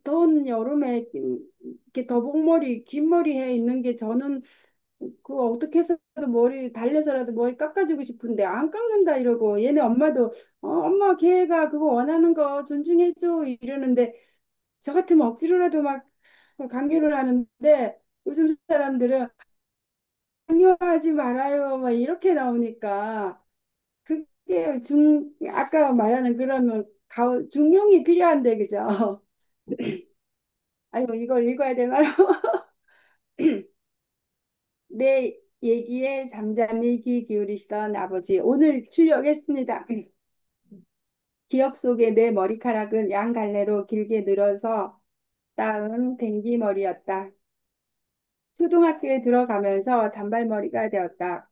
[SPEAKER 2] 더운 여름에 이렇게 더벅머리 긴 머리 해 있는 게 저는 그거 어떻게 해서도 머리 달래서라도 머리 깎아주고 싶은데 안 깎는다 이러고 얘네 엄마도 엄마 걔가 그거 원하는 거 존중해줘 이러는데 저 같으면 억지로라도 막 강요를 하는데 요즘 사람들은 강요하지 말아요 막 이렇게 나오니까 그게 아까 말하는 그러면 중용이 필요한데 그죠? 아이고 이걸 읽어야 되나요? 내 얘기에 잠잠히 귀 기울이시던 아버지 오늘 출력했습니다. 기억 속에 내 머리카락은 양 갈래로 길게 늘어서 따은 댕기머리였다. 초등학교에 들어가면서 단발머리가 되었다.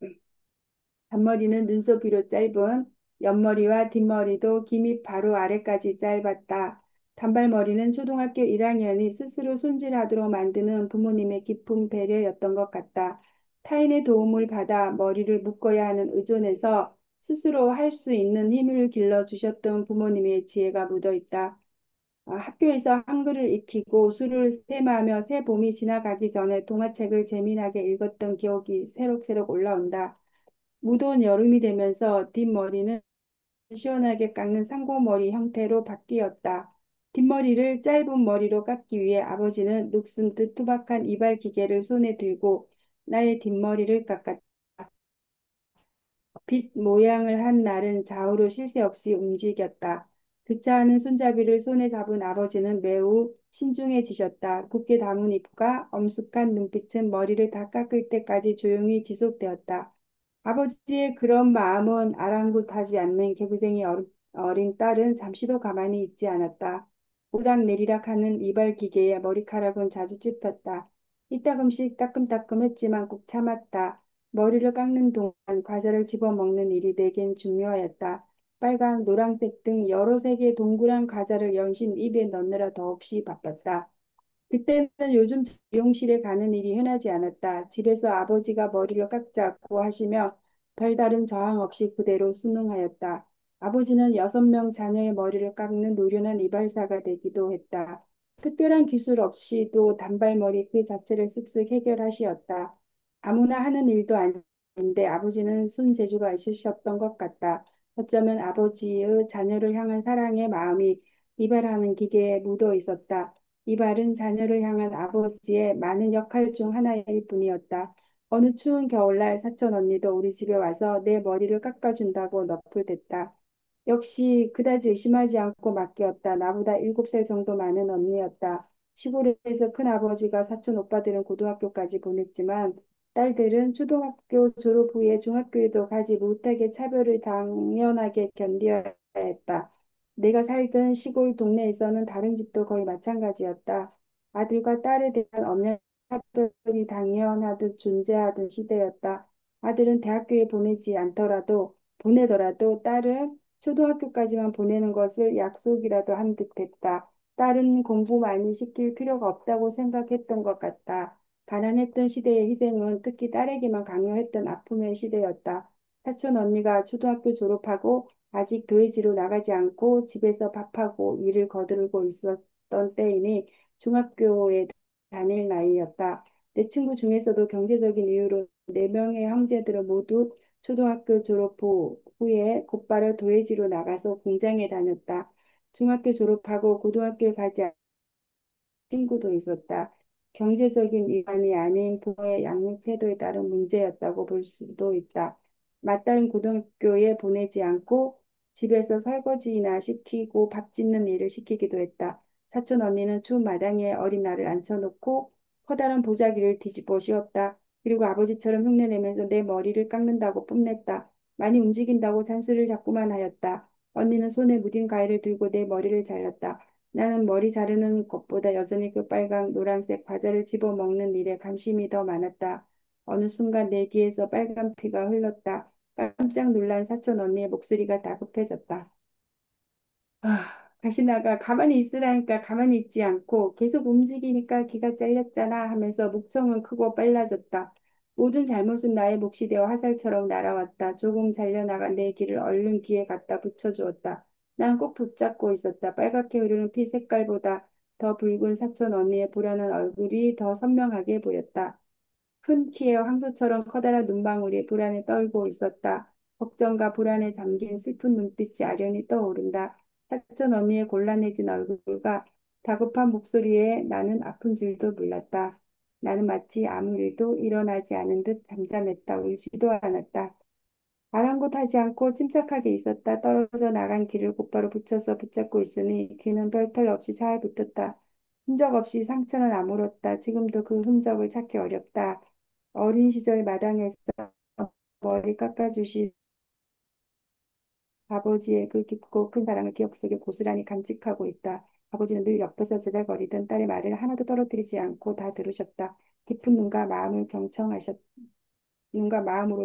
[SPEAKER 2] 앞머리는 눈썹 위로 짧은 옆머리와 뒷머리도 기미 바로 아래까지 짧았다. 단발머리는 초등학교 1학년이 스스로 손질하도록 만드는 부모님의 깊은 배려였던 것 같다. 타인의 도움을 받아 머리를 묶어야 하는 의존에서 스스로 할 수 있는 힘을 길러주셨던 부모님의 지혜가 묻어 있다. 학교에서 한글을 익히고 수를 세마하며 새 봄이 지나가기 전에 동화책을 재미나게 읽었던 기억이 새록새록 올라온다. 무더운 여름이 되면서 뒷머리는 시원하게 깎는 상고머리 형태로 바뀌었다. 뒷머리를 짧은 머리로 깎기 위해 아버지는 녹슨 듯 투박한 이발 기계를 손에 들고 나의 뒷머리를 깎았다. 빛 모양을 한 날은 좌우로 쉴 새 없이 움직였다. 교차하는 손잡이를 손에 잡은 아버지는 매우 신중해지셨다. 곱게 담은 입과 엄숙한 눈빛은 머리를 다 깎을 때까지 조용히 지속되었다. 아버지의 그런 마음은 아랑곳하지 않는 개구쟁이 어린 딸은 잠시도 가만히 있지 않았다. 오락내리락 하는 이발 기계에 머리카락은 자주 찝혔다. 이따금씩 따끔따끔했지만 꾹 참았다. 머리를 깎는 동안 과자를 집어먹는 일이 내겐 중요하였다. 빨강, 노란색 등 여러 색의 동그란 과자를 연신 입에 넣느라 더없이 바빴다. 그때는 요즘 미용실에 가는 일이 흔하지 않았다. 집에서 아버지가 머리를 깎자고 하시며 별다른 저항 없이 그대로 순응하였다. 아버지는 6명 자녀의 머리를 깎는 노련한 이발사가 되기도 했다. 특별한 기술 없이도 단발머리 그 자체를 쓱쓱 해결하시었다. 아무나 하는 일도 아닌데 아버지는 손재주가 있으셨던 것 같다. 어쩌면 아버지의 자녀를 향한 사랑의 마음이 이발하는 기계에 묻어 있었다. 이발은 자녀를 향한 아버지의 많은 역할 중 하나일 뿐이었다. 어느 추운 겨울날 사촌 언니도 우리 집에 와서 내 머리를 깎아준다고 너풀댔다. 역시 그다지 의심하지 않고 맡겼다. 나보다 7살 정도 많은 언니였다. 시골에서 큰아버지가 사촌 오빠들은 고등학교까지 보냈지만 딸들은 초등학교 졸업 후에 중학교에도 가지 못하게 차별을 당연하게 견뎌야 했다. 내가 살던 시골 동네에서는 다른 집도 거의 마찬가지였다. 아들과 딸에 대한 엄연 차별이 당연하듯 존재하던 시대였다. 아들은 대학교에 보내더라도 딸은 초등학교까지만 보내는 것을 약속이라도 한 듯했다. 딸은 공부 많이 시킬 필요가 없다고 생각했던 것 같다. 가난했던 시대의 희생은 특히 딸에게만 강요했던 아픔의 시대였다. 사촌 언니가 초등학교 졸업하고 아직 교회지로 나가지 않고 집에서 밥하고 일을 거두고 있었던 때이니 중학교에 다닐 나이였다. 내 친구 중에서도 경제적인 이유로 4명의 형제들은 모두 초등학교 후에 곧바로 도예지로 나가서 공장에 다녔다. 중학교 졸업하고 고등학교에 가지 친구도 있었다. 경제적인 이관이 아닌 부모의 양육 태도에 따른 문제였다고 볼 수도 있다. 맞다른 고등학교에 보내지 않고 집에서 설거지나 시키고 밥 짓는 일을 시키기도 했다. 사촌 언니는 추운 마당에 어린 나를 앉혀놓고 커다란 보자기를 뒤집어 씌웠다. 그리고 아버지처럼 흉내내면서 내 머리를 깎는다고 뽐냈다. 많이 움직인다고 잔소리를 자꾸만 하였다. 언니는 손에 묻은 가위를 들고 내 머리를 잘랐다. 나는 머리 자르는 것보다 여전히 그 빨강, 노란색 과자를 집어 먹는 일에 관심이 더 많았다. 어느 순간 내 귀에서 빨간 피가 흘렀다. 깜짝 놀란 사촌 언니의 목소리가 다급해졌다. 가시나가 가만히 있으라니까 가만히 있지 않고 계속 움직이니까 기가 잘렸잖아 하면서 목청은 크고 빨라졌다. 모든 잘못은 나의 몫이 되어 화살처럼 날아왔다. 조금 잘려나간 내 귀를 얼른 귀에 갖다 붙여주었다. 난 꼭 붙잡고 있었다. 빨갛게 흐르는 피 색깔보다 더 붉은 사촌 언니의 불안한 얼굴이 더 선명하게 보였다. 큰 키에 황소처럼 커다란 눈방울이 불안에 떨고 있었다. 걱정과 불안에 잠긴 슬픈 눈빛이 아련히 떠오른다. 사촌 언니의 곤란해진 얼굴과 다급한 목소리에 나는 아픈 줄도 몰랐다. 나는 마치 아무 일도 일어나지 않은 듯 잠잠했다. 울지도 않았다. 아랑곳하지 않고 침착하게 있었다. 떨어져 나간 귀를 곧바로 붙여서 붙잡고 있으니 귀는 별탈 없이 잘 붙었다. 흔적 없이 상처는 아물었다. 지금도 그 흔적을 찾기 어렵다. 어린 시절 마당에서 머리 깎아주신 아버지의 그 깊고 큰 사랑을 기억 속에 고스란히 간직하고 있다. 아버지는 늘 옆에서 제잘거리던 딸의 말을 하나도 떨어뜨리지 않고 다 들으셨다. 깊은 눈과 마음으로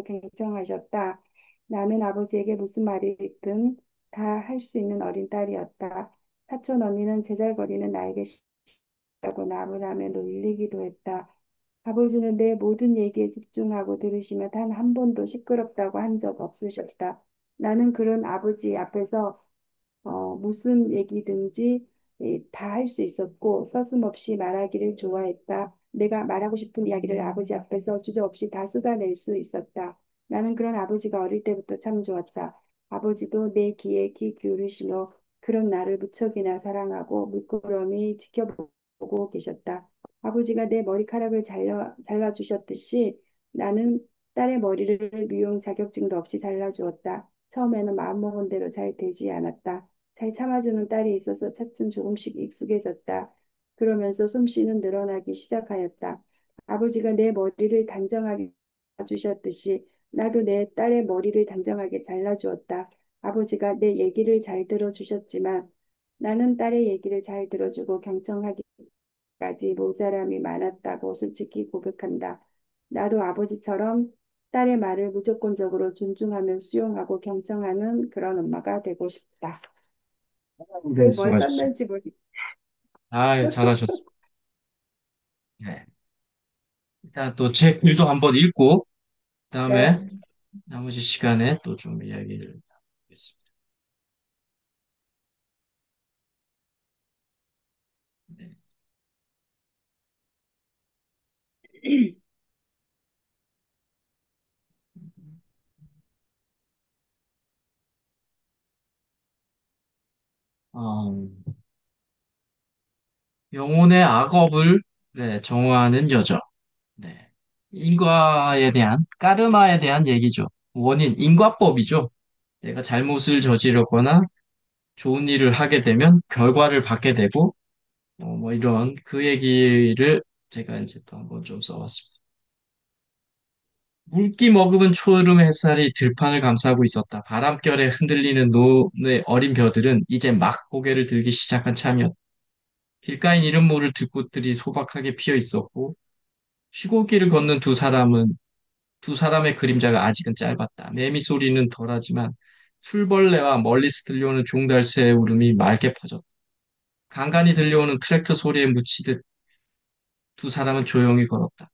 [SPEAKER 2] 경청하셨다. 나는 아버지에게 무슨 말이든 다 할 수 있는 어린 딸이었다. 사촌 언니는 제잘거리는 나에게 라고 나무라며 놀리기도 했다. 아버지는 내 모든 얘기에 집중하고 들으시며 단 한 번도 시끄럽다고 한 적 없으셨다. 나는 그런 아버지 앞에서 무슨 얘기든지 다 할 수 있었고 서슴없이 말하기를 좋아했다. 내가 말하고 싶은 이야기를 아버지 앞에서 주저없이 다 쏟아낼 수 있었다. 나는 그런 아버지가 어릴 때부터 참 좋았다. 아버지도 내 귀에 귀 기울이시며 그런 나를 무척이나 사랑하고 물끄러미 지켜보고 계셨다. 아버지가 내 머리카락을 잘라주셨듯이 나는 딸의 머리를 미용 자격증도 없이 잘라주었다. 처음에는 마음먹은 대로 잘 되지 않았다. 잘 참아주는 딸이 있어서 차츰 조금씩 익숙해졌다. 그러면서 솜씨는 늘어나기 시작하였다. 아버지가 내 머리를 단정하게 주셨듯이 나도 내 딸의 머리를 단정하게 잘라주었다. 아버지가 내 얘기를 잘 들어주셨지만 나는 딸의 얘기를 잘 들어주고 경청하기까지 모자람이 많았다고 솔직히 고백한다. 나도 아버지처럼 딸의 말을 무조건적으로 존중하며 수용하고 경청하는 그런 엄마가 되고 싶다.
[SPEAKER 1] 네,
[SPEAKER 2] 뭘
[SPEAKER 1] 수고하셨습니다.
[SPEAKER 2] 썼는지 모르.
[SPEAKER 1] 아, 잘하셨습니다. 네. 일단 또 책 글도 한번 읽고, 그다음에
[SPEAKER 2] 네.
[SPEAKER 1] 나머지 시간에 또 좀 이야기를 하겠습니다. 네. 어, 영혼의 악업을 네, 정화하는 여정. 네. 인과에 대한, 까르마에 대한 얘기죠. 원인, 인과법이죠. 내가 잘못을 저지르거나 좋은 일을 하게 되면 결과를 받게 되고, 뭐 이런 그 얘기를 제가 이제 또 한번 좀 써봤습니다. 물기 머금은 초여름 햇살이 들판을 감싸고 있었다. 바람결에 흔들리는 노의 어린 벼들은 이제 막 고개를 들기 시작한 참이었다. 길가엔 이름 모를 들꽃들이 소박하게 피어 있었고, 시골길을 걷는 두 사람의 그림자가 아직은 짧았다. 매미 소리는 덜하지만 풀벌레와 멀리서 들려오는 종달새의 울음이 맑게 퍼졌다. 간간이 들려오는 트랙터 소리에 묻히듯 두 사람은 조용히 걸었다.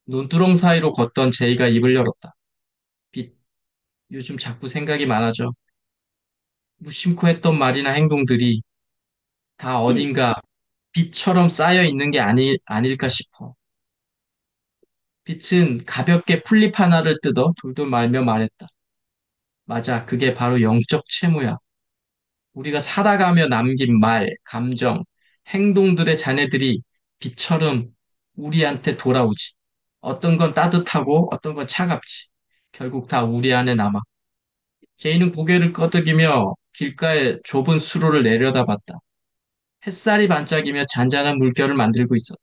[SPEAKER 1] 논두렁 사이로 걷던 제이가 입을 열었다. 빛, 요즘 자꾸 생각이 많아져. 무심코 했던 말이나 행동들이 다 어딘가 빛처럼 쌓여 있는 게 아닐까 싶어. 빛은 가볍게 풀잎 하나를 뜯어 돌돌 말며 말했다. 맞아, 그게 바로 영적 채무야. 우리가 살아가며 남긴 말, 감정, 행동들의 잔해들이 빛처럼 우리한테 돌아오지. 어떤 건 따뜻하고 어떤 건 차갑지. 결국 다 우리 안에 남아. 제이는 고개를 끄덕이며 길가의 좁은 수로를 내려다봤다. 햇살이 반짝이며 잔잔한 물결을 만들고 있었다.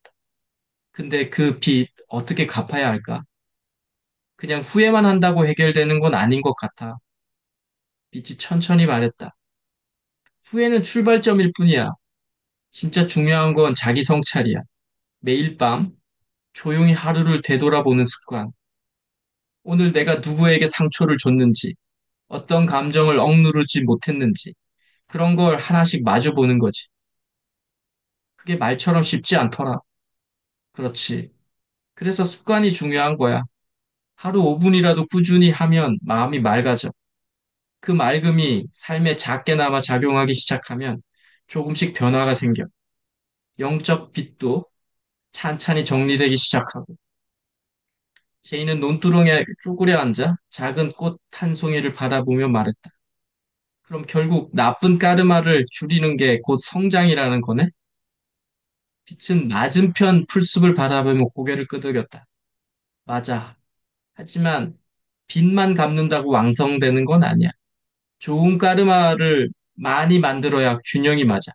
[SPEAKER 1] 근데 그 빛 어떻게 갚아야 할까? 그냥 후회만 한다고 해결되는 건 아닌 것 같아. 빛이 천천히 말했다. 후회는 출발점일 뿐이야. 진짜 중요한 건 자기 성찰이야. 매일 밤 조용히 하루를 되돌아보는 습관. 오늘 내가 누구에게 상처를 줬는지, 어떤 감정을 억누르지 못했는지, 그런 걸 하나씩 마주보는 거지. 그게 말처럼 쉽지 않더라. 그렇지. 그래서 습관이 중요한 거야. 하루 5분이라도 꾸준히 하면 마음이 맑아져. 그 맑음이 삶에 작게나마 작용하기 시작하면 조금씩 변화가 생겨. 영적 빛도 찬찬히 정리되기 시작하고. 제이는 논두렁에 쪼그려 앉아 작은 꽃 한 송이를 바라보며 말했다. 그럼 결국 나쁜 까르마를 줄이는 게 곧 성장이라는 거네? 빛은 맞은편 풀숲을 바라보며 고개를 끄덕였다. 맞아. 하지만 빛만 갚는다고 왕성되는 건 아니야. 좋은 까르마를 많이 만들어야 균형이 맞아.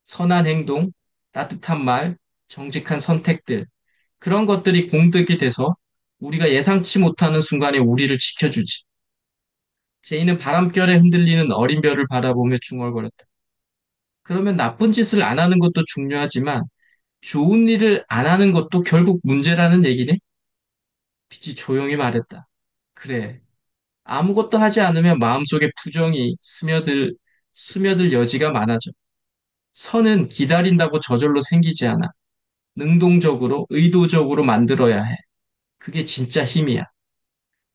[SPEAKER 1] 선한 행동, 따뜻한 말, 정직한 선택들. 그런 것들이 공득이 돼서 우리가 예상치 못하는 순간에 우리를 지켜주지. 제이는 바람결에 흔들리는 어린 별을 바라보며 중얼거렸다. 그러면 나쁜 짓을 안 하는 것도 중요하지만 좋은 일을 안 하는 것도 결국 문제라는 얘기네? 빛이 조용히 말했다. 그래. 아무것도 하지 않으면 마음속에 부정이 스며들 여지가 많아져. 선은 기다린다고 저절로 생기지 않아. 능동적으로, 의도적으로 만들어야 해. 그게 진짜 힘이야.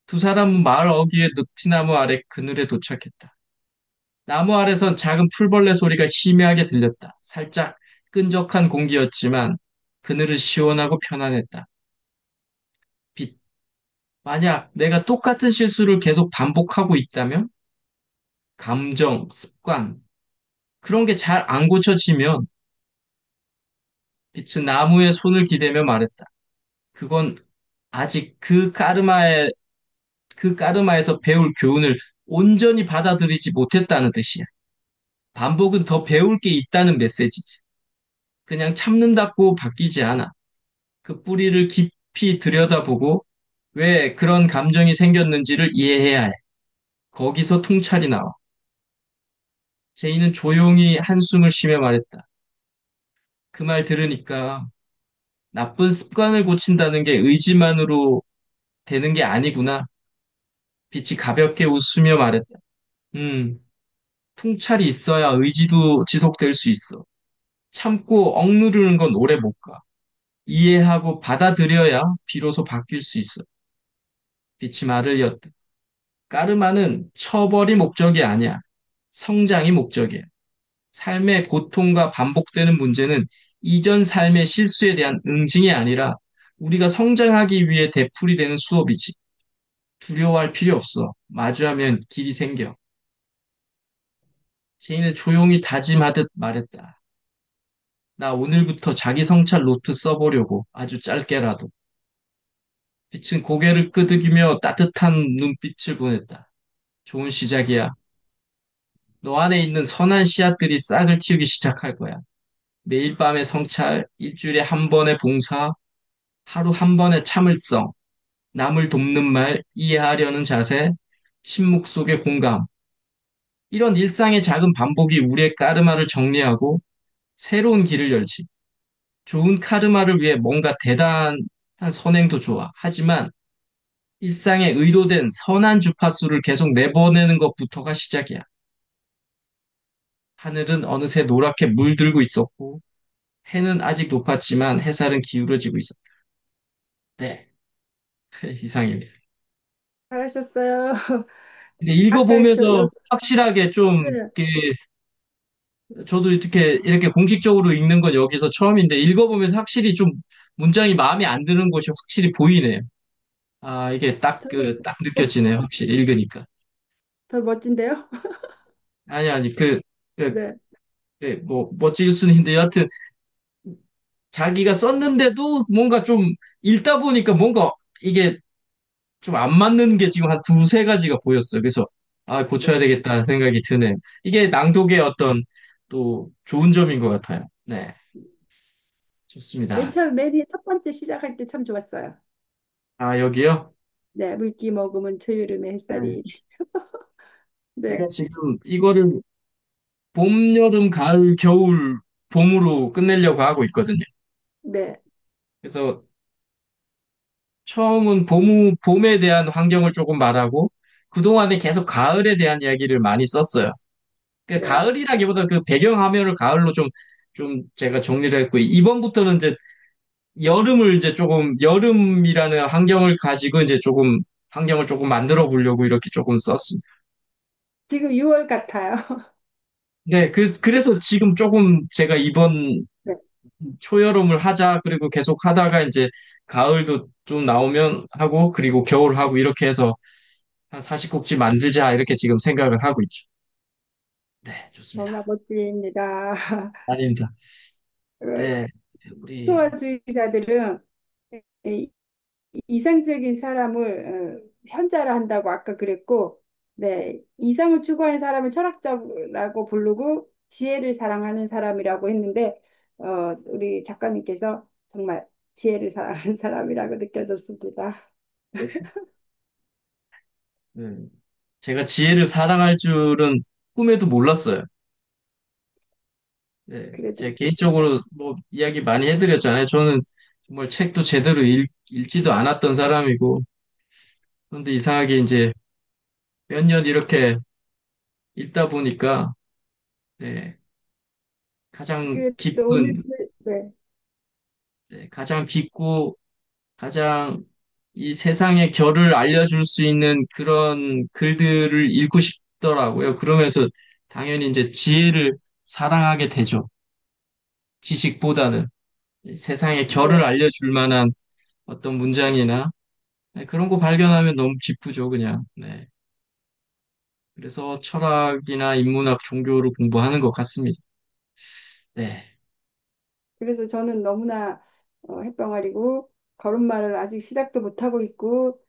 [SPEAKER 1] 두 사람은 마을 어귀의 느티나무 아래 그늘에 도착했다. 나무 아래선 작은 풀벌레 소리가 희미하게 들렸다. 살짝 끈적한 공기였지만 그늘은 시원하고 편안했다. 빛. 만약 내가 똑같은 실수를 계속 반복하고 있다면 감정, 습관, 그런 게 잘 안 고쳐지면 빛은 나무에 손을 기대며 말했다. 그건 아직 그 까르마에서 배울 교훈을 온전히 받아들이지 못했다는 뜻이야. 반복은 더 배울 게 있다는 메시지지. 그냥 참는다고 바뀌지 않아. 그 뿌리를 깊이 들여다보고 왜 그런 감정이 생겼는지를 이해해야 해. 거기서 통찰이 나와. 제이는 조용히 한숨을 쉬며 말했다. 그 말 들으니까 나쁜 습관을 고친다는 게 의지만으로 되는 게 아니구나. 빛이 가볍게 웃으며 말했다. 음, 통찰이 있어야 의지도 지속될 수 있어. 참고 억누르는 건 오래 못 가. 이해하고 받아들여야 비로소 바뀔 수 있어. 빛이 말을 이었다. 까르마는 처벌이 목적이 아니야. 성장이 목적이야. 삶의 고통과 반복되는 문제는 이전 삶의 실수에 대한 응징이 아니라 우리가 성장하기 위해 되풀이 되는 수업이지. 두려워할 필요 없어. 마주하면 길이 생겨. 제인은 조용히 다짐하듯 말했다. 나 오늘부터 자기 성찰 노트 써보려고 아주 짧게라도. 빛은 고개를 끄덕이며 따뜻한 눈빛을 보냈다. 좋은 시작이야. 너 안에 있는 선한 씨앗들이 싹을 틔우기 시작할 거야. 매일 밤의 성찰, 일주일에 한 번의 봉사, 하루 한 번의 참을성, 남을 돕는 말, 이해하려는 자세, 침묵 속의 공감. 이런 일상의 작은 반복이 우리의 까르마를 정리하고 새로운 길을 열지. 좋은 카르마를 위해 뭔가 대단한 선행도 좋아. 하지만 일상에 의도된 선한 주파수를 계속 내보내는 것부터가 시작이야. 하늘은 어느새 노랗게 물들고 있었고, 해는 아직 높았지만 햇살은 기울어지고 있었다. 네, 이상입니다.
[SPEAKER 2] 잘하셨어요.
[SPEAKER 1] 근데
[SPEAKER 2] 아까
[SPEAKER 1] 읽어보면서 확실하게 좀,
[SPEAKER 2] 네.
[SPEAKER 1] 이렇게 저도 이렇게 공식적으로 읽는 건 여기서 처음인데, 읽어보면서 확실히 좀 문장이 마음에 안 드는 곳이 확실히 보이네요. 아, 이게
[SPEAKER 2] 저도
[SPEAKER 1] 딱
[SPEAKER 2] 멋,
[SPEAKER 1] 느껴지네요. 확실히 읽으니까.
[SPEAKER 2] 더 멋진데요?
[SPEAKER 1] 아니, 아니, 그,
[SPEAKER 2] 네,
[SPEAKER 1] 뭐, 멋질 수는 있는데, 여하튼, 자기가 썼는데도 뭔가 좀 읽다 보니까 뭔가 이게 좀 안 맞는 게 지금 한 두세 가지가 보였어요. 그래서, 아, 고쳐야
[SPEAKER 2] 네.
[SPEAKER 1] 되겠다 생각이 드네요. 이게 낭독의 어떤 또 좋은 점인 것 같아요. 네, 좋습니다.
[SPEAKER 2] 첫 번째 시작할 때 참 좋았어요.
[SPEAKER 1] 아, 여기요?
[SPEAKER 2] 네, 물기 머금은 초여름의
[SPEAKER 1] 네.
[SPEAKER 2] 햇살이.
[SPEAKER 1] 제가
[SPEAKER 2] 네,
[SPEAKER 1] 지금 이거를 봄, 여름, 가을, 겨울, 봄으로 끝내려고 하고 있거든요.
[SPEAKER 2] 네,
[SPEAKER 1] 그래서 처음은 봄에 대한 환경을 조금 말하고, 그동안에 계속 가을에 대한 이야기를 많이 썼어요. 그
[SPEAKER 2] 네.
[SPEAKER 1] 가을이라기보다 그 배경 화면을 가을로 좀 제가 정리를 했고, 이번부터는 이제 여름을 이제 조금, 여름이라는 환경을 가지고 이제 조금, 환경을 조금 만들어 보려고 이렇게 조금 썼습니다.
[SPEAKER 2] 지금 6월 같아요.
[SPEAKER 1] 네, 그래서 지금 조금 제가 이번
[SPEAKER 2] 네.
[SPEAKER 1] 초여름을 하자, 그리고 계속 하다가 이제 가을도 좀 나오면 하고, 그리고 겨울 하고, 이렇게 해서 한 40곡지 만들자, 이렇게 지금 생각을 하고 있죠. 네,
[SPEAKER 2] 너무나
[SPEAKER 1] 좋습니다.
[SPEAKER 2] 멋집니다.
[SPEAKER 1] 아닙니다. 네, 우리,
[SPEAKER 2] 초화주의자들은 이- 이상적인 사람을 현자라 한다고 아까 그랬고, 네, 이상을 추구하는 사람을 철학자라고 부르고 지혜를 사랑하는 사람이라고 했는데, 우리 작가님께서 정말 지혜를 사랑하는 사람이라고 느껴졌습니다.
[SPEAKER 1] 네, 제가 지혜를 사랑할 줄은 꿈에도 몰랐어요. 네,
[SPEAKER 2] 그래도
[SPEAKER 1] 제 개인적으로 뭐 이야기 많이 해드렸잖아요. 저는 정말 책도 제대로 읽지도 않았던 사람이고, 그런데 이상하게 이제 몇 년 이렇게 읽다 보니까, 네, 가장
[SPEAKER 2] 그래도 오늘
[SPEAKER 1] 깊은,
[SPEAKER 2] 네,
[SPEAKER 1] 네, 가장 깊고, 가장 이 세상의 결을 알려줄 수 있는 그런 글들을 읽고 싶더라고요. 그러면서 당연히 이제 지혜를 사랑하게 되죠. 지식보다는 이 세상의 결을
[SPEAKER 2] 네.
[SPEAKER 1] 알려줄 만한 어떤 문장이나 네, 그런 거 발견하면 너무 기쁘죠, 그냥. 네. 그래서 철학이나 인문학, 종교를 공부하는 것 같습니다. 네.
[SPEAKER 2] 그래서 저는 너무나 햇병아리고 걸음마를 아직 시작도 못하고 있고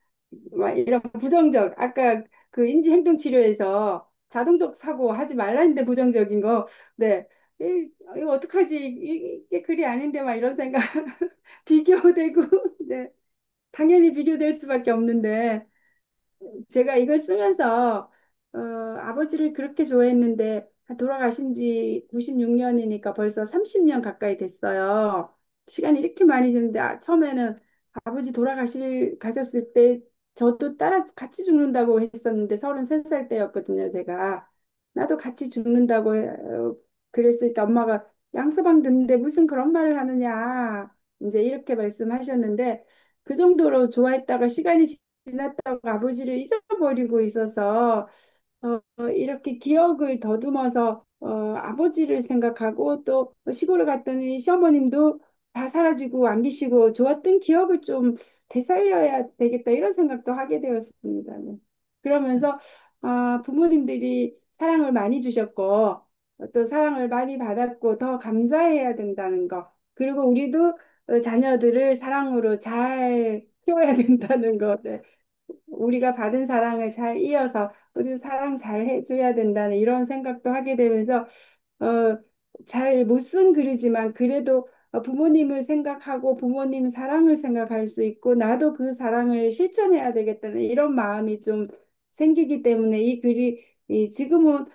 [SPEAKER 2] 막 이런 부정적 아까 그 인지행동치료에서 자동적 사고 하지 말라 했는데 부정적인 거 네. 이거 어떡하지 이게 글이 아닌데 막 이런 생각 비교되고 네. 당연히 비교될 수밖에 없는데 제가 이걸 쓰면서 아버지를 그렇게 좋아했는데 돌아가신 지 96년이니까 벌써 30년 가까이 됐어요. 시간이 이렇게 많이 지는데 처음에는 아버지 가셨을 때 저도 따라 같이 죽는다고 했었는데 33살 때였거든요, 제가. 나도 같이 죽는다고 그랬을 때 엄마가 양서방 듣는데 무슨 그런 말을 하느냐. 이제 이렇게 말씀하셨는데 그 정도로 좋아했다가 시간이 지났다고 아버지를 잊어버리고 있어서 이렇게 기억을 더듬어서 아버지를 생각하고 또 시골에 갔더니 시어머님도 다 사라지고 안 계시고 좋았던 기억을 좀 되살려야 되겠다 이런 생각도 하게 되었습니다. 네. 그러면서 부모님들이 사랑을 많이 주셨고 또 사랑을 많이 받았고 더 감사해야 된다는 거 그리고 우리도 자녀들을 사랑으로 잘 키워야 된다는 거 네. 우리가 받은 사랑을 잘 이어서 우리 사랑 잘 해줘야 된다는 이런 생각도 하게 되면서 어, 잘 못 쓴 글이지만 그래도 부모님을 생각하고 부모님 사랑을 생각할 수 있고 나도 그 사랑을 실천해야 되겠다는 이런 마음이 좀 생기기 때문에 이 글이 지금은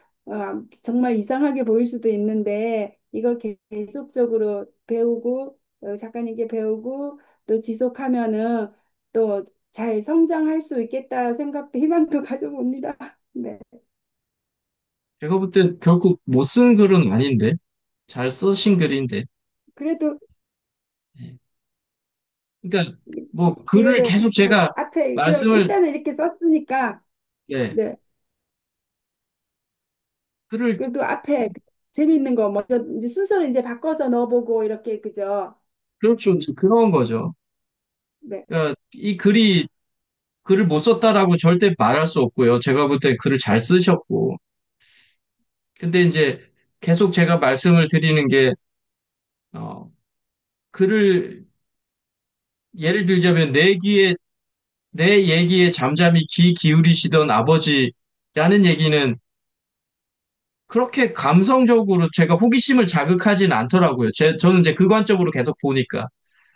[SPEAKER 2] 정말 이상하게 보일 수도 있는데 이걸 계속적으로 배우고 작가님께 배우고 또 지속하면은 또 잘 성장할 수 있겠다 생각도 희망도 가져봅니다. 네.
[SPEAKER 1] 제가 볼 땐 결국 못 쓴 글은 아닌데, 잘 쓰신 글인데.
[SPEAKER 2] 그래도
[SPEAKER 1] 네. 그러니까 뭐 글을
[SPEAKER 2] 그래도
[SPEAKER 1] 계속 제가
[SPEAKER 2] 앞에 그럼
[SPEAKER 1] 말씀을,
[SPEAKER 2] 일단은 이렇게 썼으니까
[SPEAKER 1] 네,
[SPEAKER 2] 네.
[SPEAKER 1] 글을,
[SPEAKER 2] 그래도 앞에 재미있는 거 먼저 이제 순서를 이제 바꿔서 넣어보고 이렇게 그죠?
[SPEAKER 1] 그렇죠. 이제 그런 거죠.
[SPEAKER 2] 네,
[SPEAKER 1] 그러니까 이 글을 못 썼다라고 절대 말할 수 없고요. 제가 볼 때 글을 잘 쓰셨고. 근데 이제 계속 제가 말씀을 드리는 게, 어, 글을, 예를 들자면 내 얘기에 잠잠히 귀 기울이시던 아버지라는 얘기는 그렇게 감성적으로 제가 호기심을 자극하진 않더라고요. 저는 이제 그 관점으로 계속 보니까.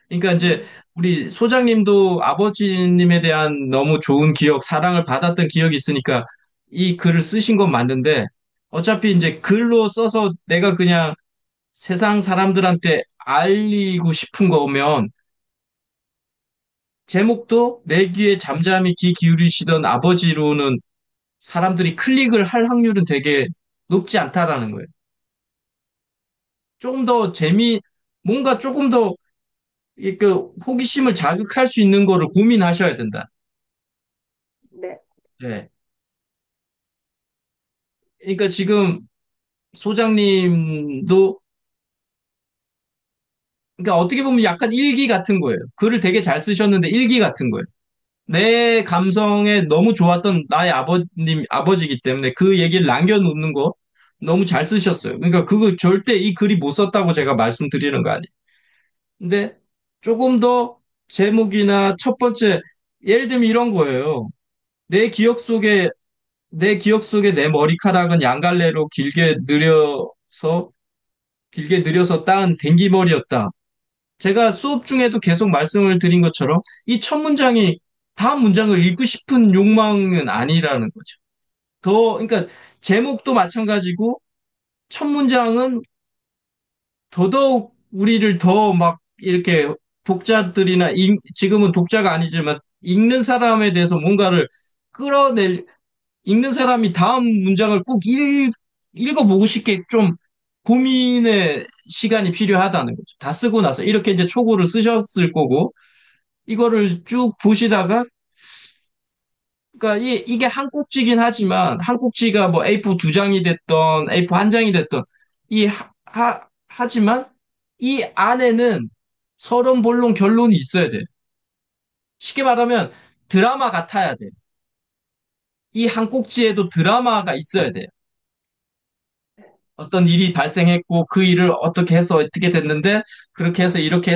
[SPEAKER 1] 그러니까 이제
[SPEAKER 2] 네,
[SPEAKER 1] 우리 소장님도 아버지님에 대한 너무 좋은 기억, 사랑을 받았던 기억이 있으니까 이 글을 쓰신 건 맞는데 어차피 이제 글로 써서 내가 그냥 세상 사람들한테 알리고 싶은 거면 제목도 내 귀에 잠잠히 귀 기울이시던 아버지로는 사람들이 클릭을 할 확률은 되게 높지 않다라는 거예요. 조금 더 뭔가 조금 더 그 호기심을 자극할 수 있는 거를 고민하셔야 된다.
[SPEAKER 2] 네,
[SPEAKER 1] 네. 그러니까 지금 소장님도 그러니까 어떻게 보면 약간 일기 같은 거예요. 글을 되게 잘 쓰셨는데 일기 같은 거예요. 내 감성에 너무 좋았던 나의 아버지이기 때문에 그 얘기를 남겨놓는 거 너무 잘 쓰셨어요. 그러니까 그거 절대 이 글이 못 썼다고 제가 말씀드리는 거 아니에요. 근데 조금 더 제목이나 첫 번째, 예를 들면 이런 거예요. 내 기억 속에, 내 기억 속에 내 머리카락은 양갈래로 길게 느려서 딴 댕기머리였다. 제가 수업 중에도 계속 말씀을 드린 것처럼 이 첫 문장이 다음 문장을 읽고 싶은 욕망은 아니라는 거죠. 그러니까 제목도 마찬가지고 첫 문장은 더더욱 우리를 더 막 이렇게 독자들이나 지금은 독자가 아니지만 읽는 사람에 대해서 뭔가를 끌어낼 읽는 사람이 다음 문장을 꼭 읽어보고 싶게 좀 고민의 시간이 필요하다는 거죠. 다 쓰고 나서 이렇게 이제 초고를 쓰셨을 거고 이거를 쭉 보시다가 그러니까 이게 한 꼭지긴 하지만 한 꼭지가 뭐 A4 두 장이 됐던 A4 한 장이 됐던 하지만 이 안에는 서론, 본론, 결론이 있어야 돼. 쉽게 말하면 드라마 같아야 돼. 이 한 꼭지에도 드라마가 있어야 돼. 어떤 일이 발생했고 그 일을 어떻게 해서 어떻게 됐는데 그렇게 해서 이렇게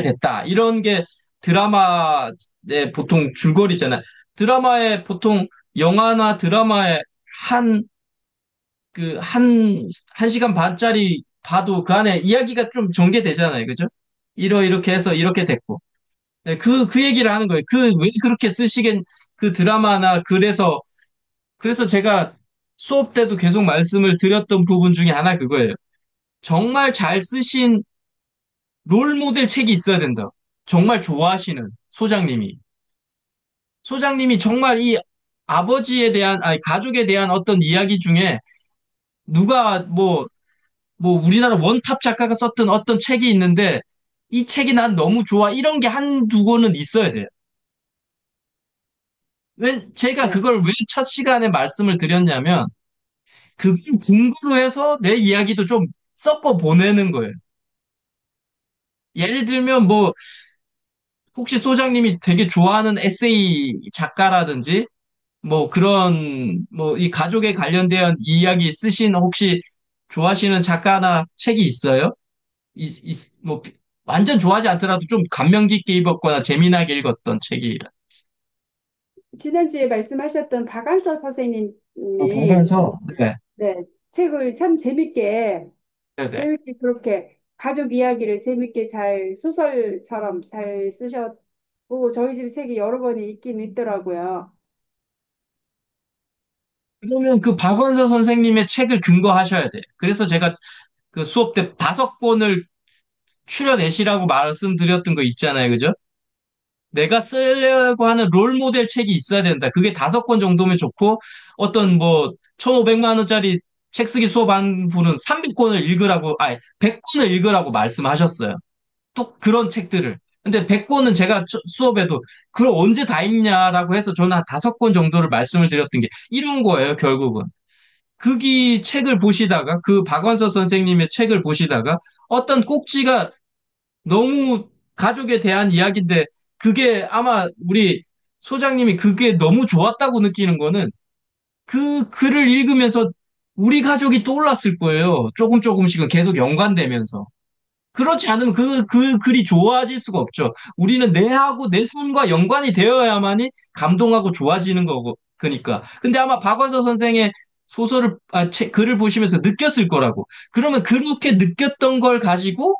[SPEAKER 1] 됐다. 이런 게 드라마의 보통 줄거리잖아요. 드라마의 보통 영화나 드라마의 한 한 시간 반짜리 봐도 그 안에 이야기가 좀 전개되잖아요. 그죠? 이렇게 해서 이렇게 됐고. 네, 그 얘기를 하는 거예요. 왜 그렇게 쓰시겠, 그 드라마나 그래서 제가 수업 때도 계속 말씀을 드렸던 부분 중에 하나 그거예요. 정말 잘 쓰신 롤 모델 책이 있어야 된다. 정말 좋아하시는 소장님이. 소장님이 정말 이 아버지에 대한, 아니, 가족에 대한 어떤 이야기 중에 누가 우리나라 원탑 작가가 썼던 어떤 책이 있는데 이 책이 난 너무 좋아. 이런 게 한두 권은 있어야 돼요. 제가
[SPEAKER 2] 네,
[SPEAKER 1] 그걸 왜 첫 시간에 말씀을 드렸냐면 그걸 근거로 해서 내 이야기도 좀 섞어 보내는 거예요. 예를 들면 혹시 소장님이 되게 좋아하는 에세이 작가라든지 이 가족에 관련된 이야기 쓰신 혹시 좋아하시는 작가나 책이 있어요? 완전 좋아하지 않더라도 좀 감명 깊게 읽었거나 재미나게 읽었던 책이라.
[SPEAKER 2] 지난주에 말씀하셨던 박안서 선생님이
[SPEAKER 1] 보면서, 네,
[SPEAKER 2] 네, 책을 참
[SPEAKER 1] 네네.
[SPEAKER 2] 재밌게 그렇게 가족 이야기를 재밌게 잘 소설처럼 잘 쓰셨고 저희 집 책이 여러 번이 있긴 있더라고요.
[SPEAKER 1] 그러면 그 박원서 선생님의 책을 근거하셔야 돼요. 그래서 제가 그 수업 때 5권을 추려내시라고 말씀드렸던 거 있잖아요. 그죠? 내가 쓰려고 하는 롤 모델 책이 있어야 된다. 그게 5권 정도면 좋고, 어떤 1,500만 원짜리 책 쓰기 수업 한 분은 300권을 읽으라고, 아니, 100권을 읽으라고 말씀하셨어요. 또 그런 책들을. 근데 100권은 제가 수업에도, 그걸 언제 다 읽냐라고 해서 저는 한 5권 정도를 말씀을 드렸던 게 이런 거예요, 결국은. 책을 보시다가, 그 박완서 선생님의 책을 보시다가, 어떤 꼭지가 너무 가족에 대한 이야기인데 그게 아마 우리 소장님이 그게 너무 좋았다고 느끼는 거는 그 글을 읽으면서 우리 가족이 떠올랐을 거예요. 조금 조금씩은 계속 연관되면서. 그렇지 않으면 그 글이 좋아질 수가 없죠. 우리는 내하고 내 삶과 연관이 되어야만이 감동하고 좋아지는 거고, 그니까. 근데 아마 박완서 선생의 글을 보시면서 느꼈을 거라고. 그러면 그렇게 느꼈던 걸 가지고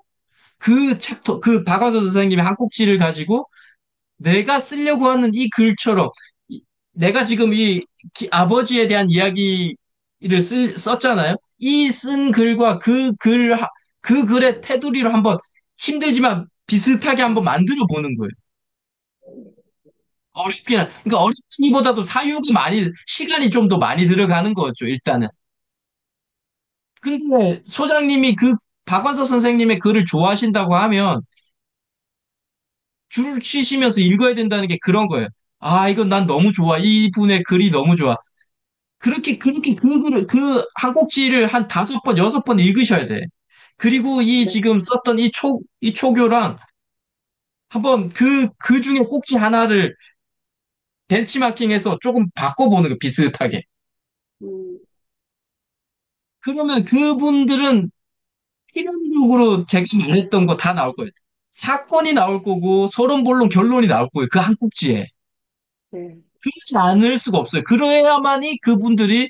[SPEAKER 1] 그 박완서 선생님의 한 꼭지를 가지고 내가 쓰려고 하는 이 글처럼 내가 지금 아버지에 대한 이야기를 썼잖아요. 이 쓴 글과 그 글의 테두리로 한번 힘들지만 비슷하게 한번 만들어 보는 거예요. 그러니까 어렵기보다도 시간이 좀 더 많이 들어가는 거죠, 일단은. 근데 소장님이 박완서 선생님의 글을 좋아하신다고 하면 줄 치시면서 읽어야 된다는 게 그런 거예요. 아, 이건 난 너무 좋아. 이분의 글이 너무 좋아. 그렇게 그 글을, 그 한 꼭지를 한 5번, 6번 읽으셔야 돼. 그리고 이
[SPEAKER 2] 네.
[SPEAKER 1] 지금 썼던 이 초교랑 한번 그 중에 꼭지 하나를 벤치마킹해서 조금 바꿔보는 거, 비슷하게.
[SPEAKER 2] 음,
[SPEAKER 1] 그러면 그분들은 필연적으로 제가 말했던 거 다 나올 거예요. 사건이 나올 거고, 서론본론 결론이 나올 거예요. 그 한 꼭지에.
[SPEAKER 2] 네.
[SPEAKER 1] 그렇지 않을 수가 없어요. 그래야만이 그분들이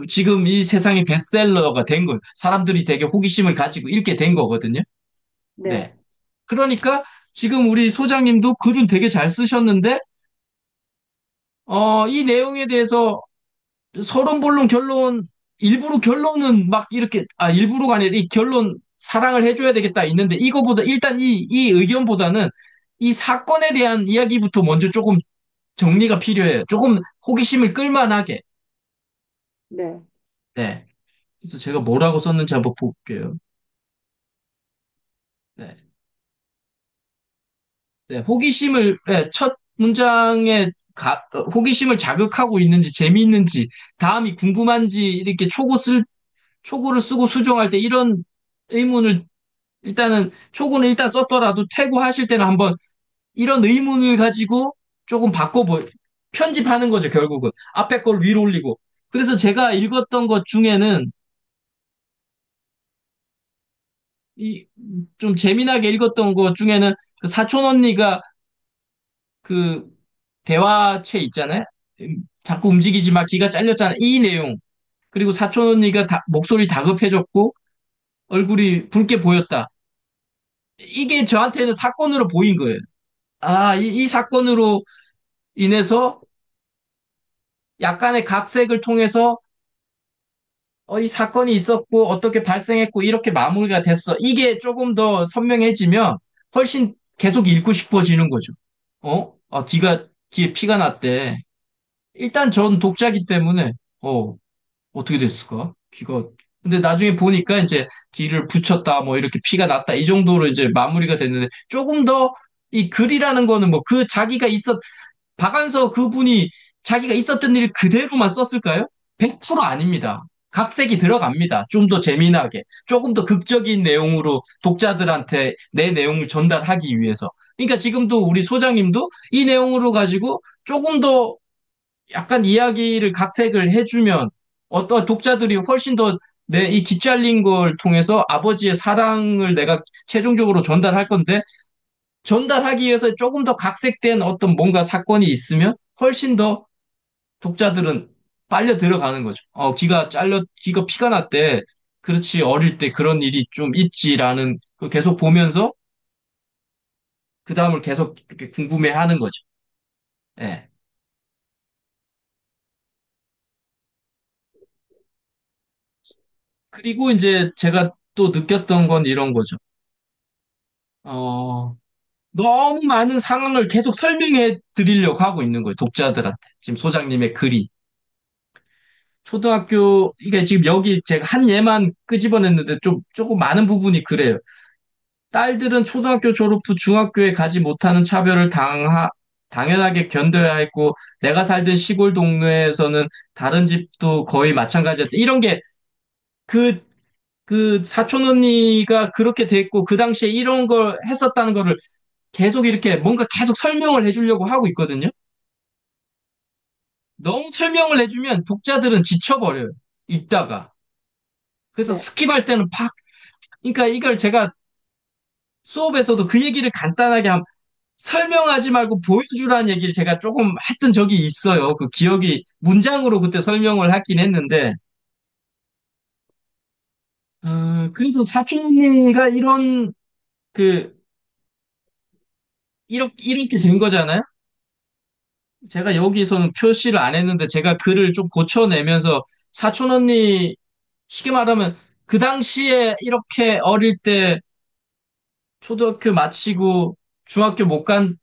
[SPEAKER 1] 지금 이 세상의 베스트셀러가 된 거예요. 사람들이 되게 호기심을 가지고 읽게 된 거거든요.
[SPEAKER 2] 네.
[SPEAKER 1] 네. 그러니까 지금 우리 소장님도 글은 되게 잘 쓰셨는데, 이 내용에 대해서 서론, 본론, 결론, 일부러 결론은 막 이렇게, 일부러가 아니라 이 결론 사랑을 해줘야 되겠다 있는데, 이거보다 일단 이 의견보다는 이 사건에 대한 이야기부터 먼저 조금 정리가 필요해요. 조금 호기심을 끌만하게.
[SPEAKER 2] 네.
[SPEAKER 1] 네. 그래서 제가 뭐라고 썼는지 한번 볼게요. 네. 네, 첫 문장에 호기심을 자극하고 있는지, 재미있는지, 다음이 궁금한지, 이렇게 초고를 쓰고 수정할 때 이런 의문을, 초고는 일단 썼더라도 퇴고하실 때는 한번 이런 의문을 가지고 조금 편집하는 거죠, 결국은. 앞에 걸 위로 올리고. 그래서 제가 읽었던 것 중에는 좀 재미나게 읽었던 것 중에는 그 사촌 언니가 그 대화체 있잖아요. 자꾸 움직이지 마, 기가 잘렸잖아. 이 내용. 그리고 사촌 언니가 목소리 다급해졌고 얼굴이 붉게 보였다. 이게 저한테는 사건으로 보인 거예요. 이 사건으로 인해서 약간의 각색을 통해서 이 사건이 있었고 어떻게 발생했고 이렇게 마무리가 됐어. 이게 조금 더 선명해지면 훨씬 계속 읽고 싶어지는 거죠. 귀에 피가 났대. 일단 전 독자기 때문에 어떻게 됐을까? 근데 나중에 보니까 이제 귀를 붙였다, 뭐 이렇게 피가 났다, 이 정도로 이제 마무리가 됐는데, 조금 더 이 글이라는 거는 뭐 박안서 그분이 자기가 있었던 일 그대로만 썼을까요? 100% 아닙니다. 각색이 들어갑니다. 좀 더 재미나게, 조금 더 극적인 내용으로 독자들한테 내 내용을 전달하기 위해서. 그러니까 지금도 우리 소장님도 이 내용으로 가지고 조금 더 약간 이야기를 각색을 해주면 어떤 독자들이 훨씬 더 내 이 기잘린 걸 통해서 아버지의 사랑을 내가 최종적으로 전달할 건데 전달하기 위해서 조금 더 각색된 어떤 뭔가 사건이 있으면 훨씬 더 독자들은 빨려 들어가는 거죠. 귀가 피가 났대. 그렇지, 어릴 때 그런 일이 좀 있지라는 걸 계속 보면서 그 다음을 계속 이렇게 궁금해 하는 거죠. 예. 그리고 이제 제가 또 느꼈던 건 이런 거죠. 어, 너무 많은 상황을 계속 설명해 드리려고 하고 있는 거예요, 독자들한테. 지금 소장님의 글이. 이게 지금 여기 제가 한 예만 끄집어냈는데 조금 많은 부분이 그래요. 딸들은 초등학교 졸업 후 중학교에 가지 못하는 차별을 당연하게 견뎌야 했고, 내가 살던 시골 동네에서는 다른 집도 거의 마찬가지였다. 이런 게 그, 그 사촌 언니가 그렇게 됐고, 그 당시에 이런 걸 했었다는 거를 계속 이렇게 뭔가 계속 설명을 해주려고 하고 있거든요. 너무 설명을 해주면 독자들은 지쳐버려요. 읽다가. 그래서
[SPEAKER 2] 네.
[SPEAKER 1] 스킵할 때는 팍, 그러니까 이걸 제가 수업에서도 그 얘기를 간단하게 설명하지 말고 보여주라는 얘기를 제가 조금 했던 적이 있어요. 그 기억이 문장으로 그때 설명을 하긴 했는데, 그래서 사촌언니가 그, 이렇게 된 거잖아요? 제가 여기서는 표시를 안 했는데 제가 글을 좀 고쳐내면서 사촌언니, 쉽게 말하면 그 당시에 이렇게 어릴 때 초등학교 마치고 중학교 못 간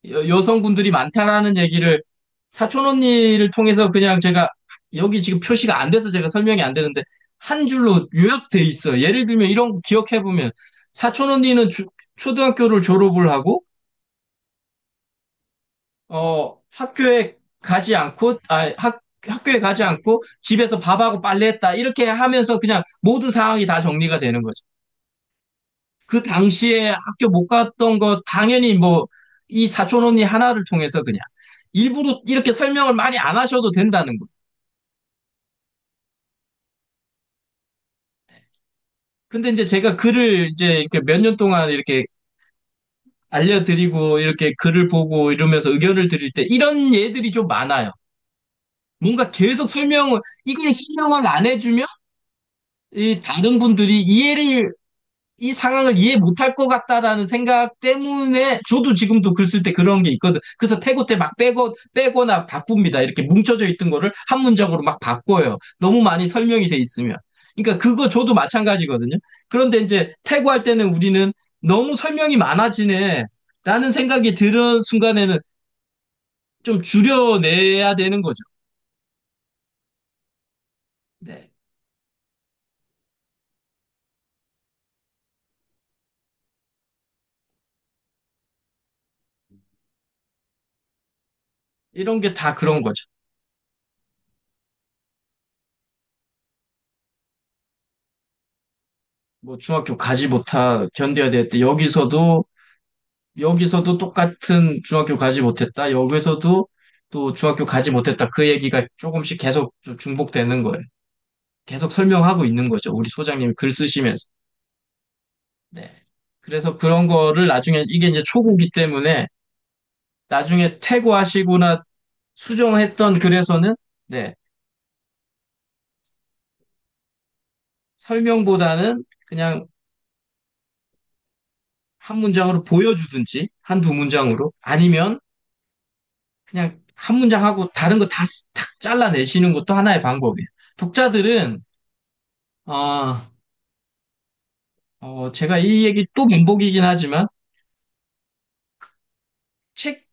[SPEAKER 1] 여성분들이 많다라는 얘기를 사촌 언니를 통해서 그냥 제가 여기 지금 표시가 안 돼서 제가 설명이 안 되는데 한 줄로 요약돼 있어요. 예를 들면 이런 거 기억해 보면 사촌 언니는 초등학교를 졸업을 하고 학교에 가지 않고 학교에 가지 않고 집에서 밥하고 빨래했다 이렇게 하면서 그냥 모든 상황이 다 정리가 되는 거죠. 그 당시에 학교 못 갔던 거 당연히 뭐 이 사촌 언니 하나를 통해서 그냥 일부러 이렇게 설명을 많이 안 하셔도 된다는 거. 근데 이제 제가 글을 이제 이렇게 몇 년 동안 이렇게 알려드리고 이렇게 글을 보고 이러면서 의견을 드릴 때 이런 예들이 좀 많아요. 뭔가 계속 이걸 설명을 안 해주면 이 다른 분들이 이 상황을 이해 못할 것 같다라는 생각 때문에 저도 지금도 글 쓸 때 그런 게 있거든. 그래서 태고 때 막 빼거나 바꿉니다. 이렇게 뭉쳐져 있던 거를 한 문장으로 막 바꿔요. 너무 많이 설명이 돼 있으면. 그러니까 그거 저도 마찬가지거든요. 그런데 이제 태고할 때는 우리는 너무 설명이 많아지네. 라는 생각이 드는 순간에는 좀 줄여내야 되는 거죠. 네. 이런 게 다 그런 거죠. 뭐 중학교 가지 못하 견뎌야 될 때 여기서도 똑같은 중학교 가지 못했다. 여기서도 또 중학교 가지 못했다. 그 얘기가 조금씩 계속 좀 중복되는 거예요. 계속 설명하고 있는 거죠. 우리 소장님이 글 쓰시면서. 네. 그래서 그런 거를 나중에 이게 이제 초보기 때문에 나중에 퇴고하시거나 수정했던 글에서는 네. 설명보다는 그냥 한 문장으로 보여주든지 한 두 문장으로 아니면 그냥 한 문장 하고 다른 거 다 탁 잘라내시는 것도 하나의 방법이에요. 독자들은 어, 제가 이 얘기 또 반복이긴 하지만,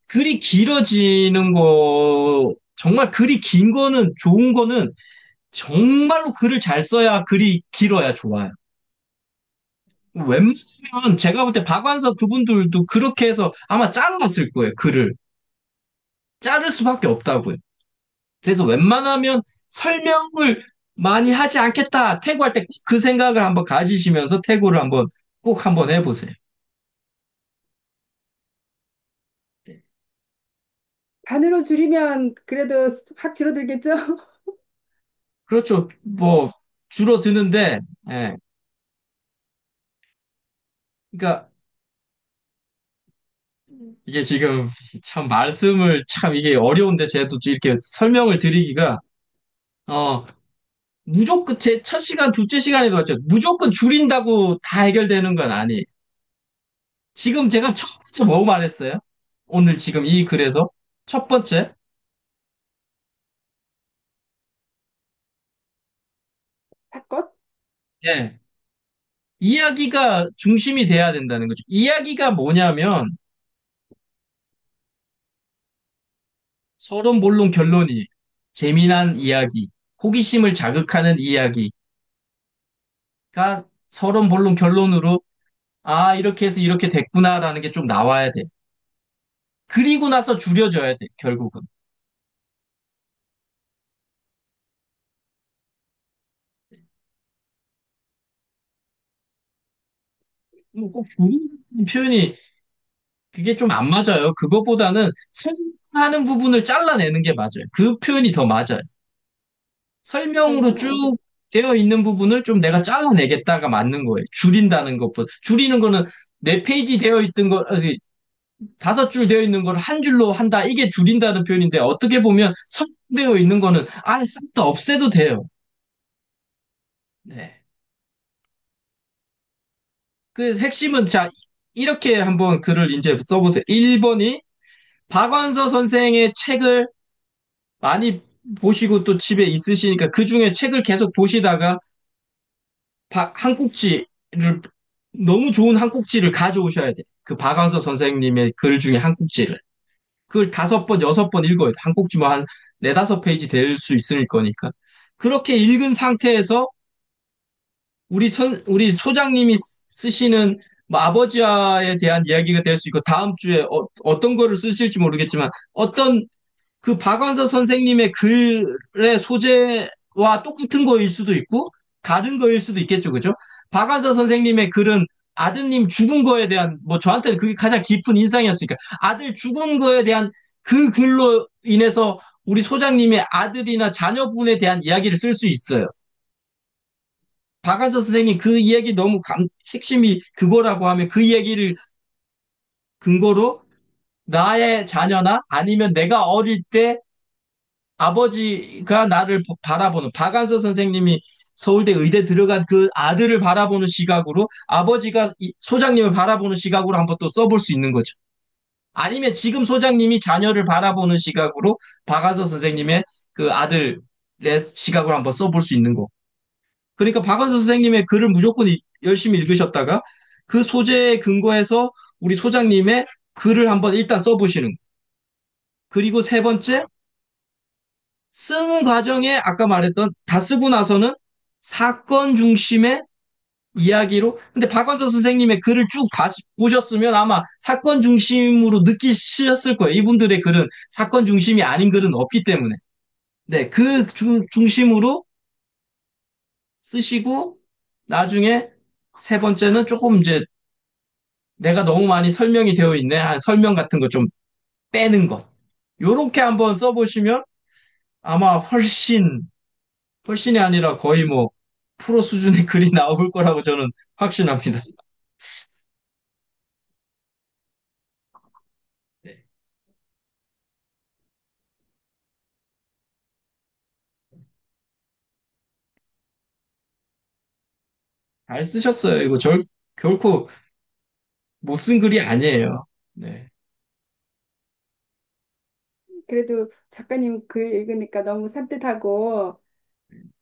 [SPEAKER 1] 글이 길어지는 정말 글이 긴 거는, 좋은 거는, 정말로 글을 잘 써야 글이 길어야 좋아요. 웬만하면 제가 볼 때 박완서 그분들도 그렇게 해서 아마 잘랐을 거예요, 글을. 자를 수밖에 없다고요. 그래서 웬만하면 설명을 많이 하지 않겠다. 태고할 때 그 생각을 한번 가지시면서 태고를 꼭 한번 해보세요.
[SPEAKER 2] 반으로 줄이면 그래도 확 줄어들겠죠?
[SPEAKER 1] 그렇죠. 뭐, 줄어드는데, 예. 그러니까 이게 지금 참 말씀을 참 이게 어려운데 제가 또 이렇게 설명을 드리기가, 어, 무조건 제 첫 시간, 둘째 시간에도 봤죠. 무조건 줄인다고 다 해결되는 건 아니에요. 지금 제가 첫 번째 뭐 말했어요? 오늘 지금 이 글에서 첫 번째,
[SPEAKER 2] 사건?
[SPEAKER 1] 예. 이야기가 중심이 돼야 된다는 거죠. 이야기가 뭐냐면, 서론, 본론, 결론이 재미난 이야기, 호기심을 자극하는 이야기가 서론, 본론, 결론으로 아, 이렇게 해서 이렇게 됐구나라는 게 좀 나와야 돼. 그리고 나서 줄여줘야 돼, 결국은. 뭐꼭 줄이는 표현이 그게 좀 안 맞아요. 그거보다는 설명하는 부분을 잘라내는 게 맞아요. 그 표현이 더 맞아요. 설명으로 쭉
[SPEAKER 2] 아이고,
[SPEAKER 1] 되어 있는 부분을 좀 내가 잘라내겠다가 맞는 거예요. 줄인다는 것보다. 줄이는 거는 네 페이지 되어 있던 거, 아니, 다섯 줄 되어 있는 걸 한 줄로 한다. 이게 줄인다는 표현인데 어떻게 보면 설명되어 있는 거는 아예 싹 다 없애도 돼요. 네. 그 핵심은 자, 이렇게 한번 글을 이제 써보세요. 1번이 박완서 선생의 책을 많이 보시고 또 집에 있으시니까 그 중에 책을 계속 보시다가 한 꼭지를 너무 좋은 한 꼭지를 가져오셔야 돼. 그 박완서 선생님의 글 중에 한 꼭지를. 그걸 다섯 번, 여섯 번 읽어야 돼. 한 꼭지만 한 네다섯 페이지 될 수 있을 거니까. 그렇게 읽은 상태에서 우리 소장님이 쓰시는 뭐 아버지와에 대한 이야기가 될 수 있고, 다음 주에 떤 거를 쓰실지 모르겠지만, 어떤 그 박완서 선생님의 글의 소재와 똑같은 거일 수도 있고, 다른 거일 수도 있겠죠. 그죠? 박완서 선생님의 글은 아드님 죽은 거에 대한, 뭐 저한테는 그게 가장 깊은 인상이었으니까, 아들 죽은 거에 대한 그 글로 인해서 우리 소장님의 아들이나 자녀분에 대한 이야기를 쓸 수 있어요. 박완서 선생님 그 이야기 너무 핵심이 그거라고 하면 그 얘기를 근거로 나의 자녀나 아니면 내가 어릴 때 아버지가 나를 바라보는 박완서 선생님이 서울대 의대 들어간 그 아들을 바라보는 시각으로 아버지가 소장님을 바라보는 시각으로 한번 또 써볼 수 있는 거죠. 아니면 지금 소장님이 자녀를 바라보는 시각으로 박완서 선생님의 그 아들의 시각으로 한번 써볼 수 있는 거. 그러니까 박완서 선생님의 글을 무조건 열심히 읽으셨다가 그 소재에 근거해서 우리 소장님의 글을 한번 일단 써보시는 거. 그리고 세 번째, 쓰는 과정에 아까 말했던 다 쓰고 나서는 사건 중심의 이야기로 근데 박완서 선생님의 글을 쭉 보셨으면 아마 사건 중심으로 느끼셨을 거예요. 이분들의 글은 사건 중심이 아닌 글은 없기 때문에. 네, 그 중심으로 쓰시고 나중에 세 번째는 조금 이제 내가 너무 많이 설명이 되어 있네. 설명 같은 거 좀 빼는 것. 요렇게 한번 써보시면 아마 훨씬이 아니라 거의 뭐 프로 수준의 글이 나올 거라고 저는 확신합니다. 네. 잘 쓰셨어요. 이거 결코 못 쓴 글이 아니에요. 네.
[SPEAKER 2] 그래도 작가님 글 읽으니까 너무 산뜻하고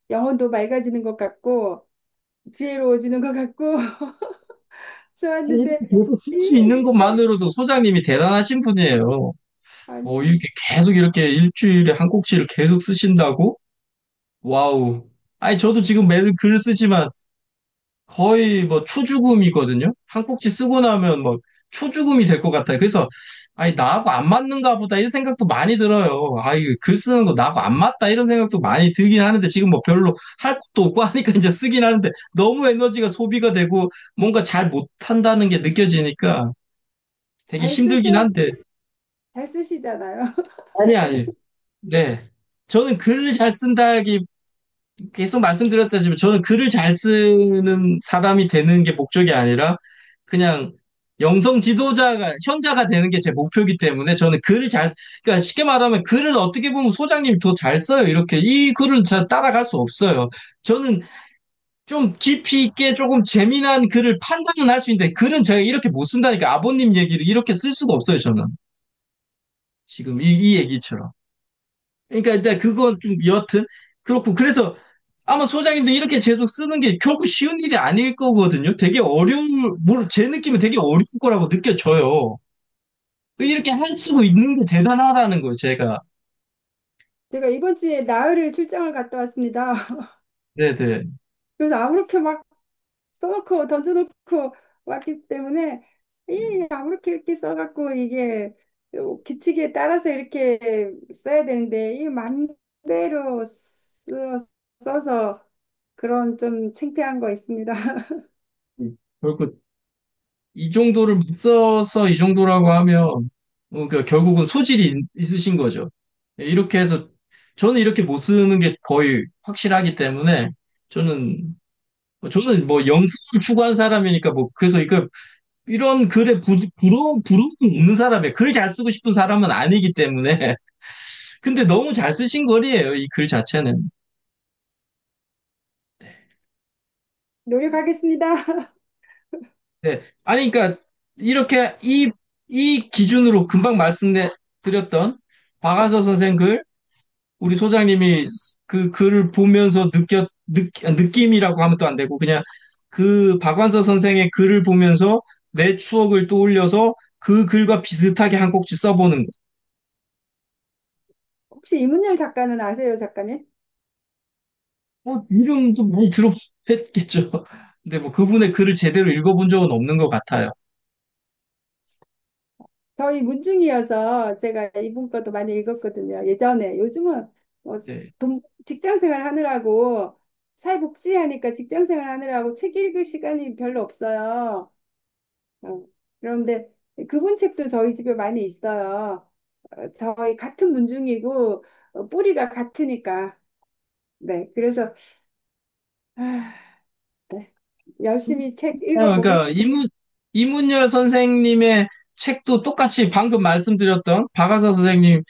[SPEAKER 2] 영혼도 맑아지는 것 같고 지혜로워지는 것 같고 좋았는데
[SPEAKER 1] 계속 쓸 수
[SPEAKER 2] 이
[SPEAKER 1] 있는 것만으로도 소장님이 대단하신 분이에요.
[SPEAKER 2] 아니
[SPEAKER 1] 이렇게 계속 이렇게 일주일에 한 꼭지를 계속 쓰신다고? 와우. 아니, 저도 지금 매일 글 쓰지만 거의 뭐 초죽음이거든요. 한 꼭지 쓰고 나면 뭐 초죽음이 될 것 같아요. 그래서 아니 나하고 안 맞는가 보다 이런 생각도 많이 들어요. 아, 이거 글 쓰는 거 나하고 안 맞다 이런 생각도 많이 들긴 하는데 지금 뭐 별로 할 것도 없고 하니까 이제 쓰긴 하는데 너무 에너지가 소비가 되고 뭔가 잘 못한다는 게 느껴지니까 되게
[SPEAKER 2] 잘
[SPEAKER 1] 힘들긴
[SPEAKER 2] 쓰셔
[SPEAKER 1] 한데
[SPEAKER 2] 잘 쓰시잖아요.
[SPEAKER 1] 아니. 네. 저는 글을 잘 쓴다기 계속 말씀드렸다시피 저는 글을 잘 쓰는 사람이 되는 게 목적이 아니라 그냥 영성 지도자가, 현자가 되는 게 제 목표이기 때문에 저는 그러니까 쉽게 말하면 글을 어떻게 보면 소장님이 더 잘 써요. 이렇게. 이 글은 제가 따라갈 수 없어요. 저는 좀 깊이 있게 조금 재미난 글을 판단은 할 수 있는데 글은 제가 이렇게 못 쓴다니까 아버님 얘기를 이렇게 쓸 수가 없어요. 저는. 지금 이 얘기처럼. 그러니까 일단 그건 좀 여하튼 그렇고 그래서 아마 소장님도 이렇게 계속 쓰는 게 결코 쉬운 일이 아닐 거거든요. 되게 제 느낌은 되게 어려울 거라고 느껴져요. 이렇게 할 수 있는 게 대단하다는 거예요, 제가.
[SPEAKER 2] 제가 이번 주에 나흘을 출장을 갔다 왔습니다.
[SPEAKER 1] 네네.
[SPEAKER 2] 그래서 아무렇게 막 써놓고 던져놓고 왔기 때문에 아무렇게 이렇게 써갖고 이게 규칙에 따라서 이렇게 써야 되는데 이 맘대로 써서 그런 좀 창피한 거 있습니다.
[SPEAKER 1] 결코 이 정도를 못 써서 이 정도라고 하면, 그러니까 결국은 소질이 있으신 거죠. 이렇게 해서, 저는 이렇게 못 쓰는 게 거의 확실하기 때문에, 저는, 저는 뭐 영성을 추구하는 사람이니까 뭐, 그래서 이거, 이런 글에 부러움 없는 사람이에요. 글 잘 쓰고 싶은 사람은 아니기 때문에. 근데 너무 잘 쓰신 글이에요, 이 글 자체는.
[SPEAKER 2] 노력하겠습니다.
[SPEAKER 1] 네. 아니, 그러니까, 이렇게, 이 기준으로 금방 말씀드렸던 박한서 선생 글, 우리 소장님이 그 글을 보면서 느낌이라고 하면 또 안 되고, 그냥 그 박완서 선생의 글을 보면서 내 추억을 떠올려서 그 글과 비슷하게 한 꼭지 써보는 거.
[SPEAKER 2] 혹시 이문열 작가는 아세요, 작가님?
[SPEAKER 1] 이름도 많이 들어봤겠죠. 근데 뭐 그분의 글을 제대로 읽어본 적은 없는 것 같아요.
[SPEAKER 2] 저희 문중이어서 제가 이분 것도 많이 읽었거든요. 예전에. 요즘은 뭐
[SPEAKER 1] 네.
[SPEAKER 2] 직장 생활 하느라고 사회복지하니까 직장 생활 하느라고 책 읽을 시간이 별로 없어요. 그런데 그분 책도 저희 집에 많이 있어요. 저희 같은 문중이고 뿌리가 같으니까. 네. 그래서 아, 네. 열심히 책
[SPEAKER 1] 그러니까
[SPEAKER 2] 읽어보겠습니다.
[SPEAKER 1] 이문열 선생님의 책도 똑같이 방금 말씀드렸던 박한서 선생님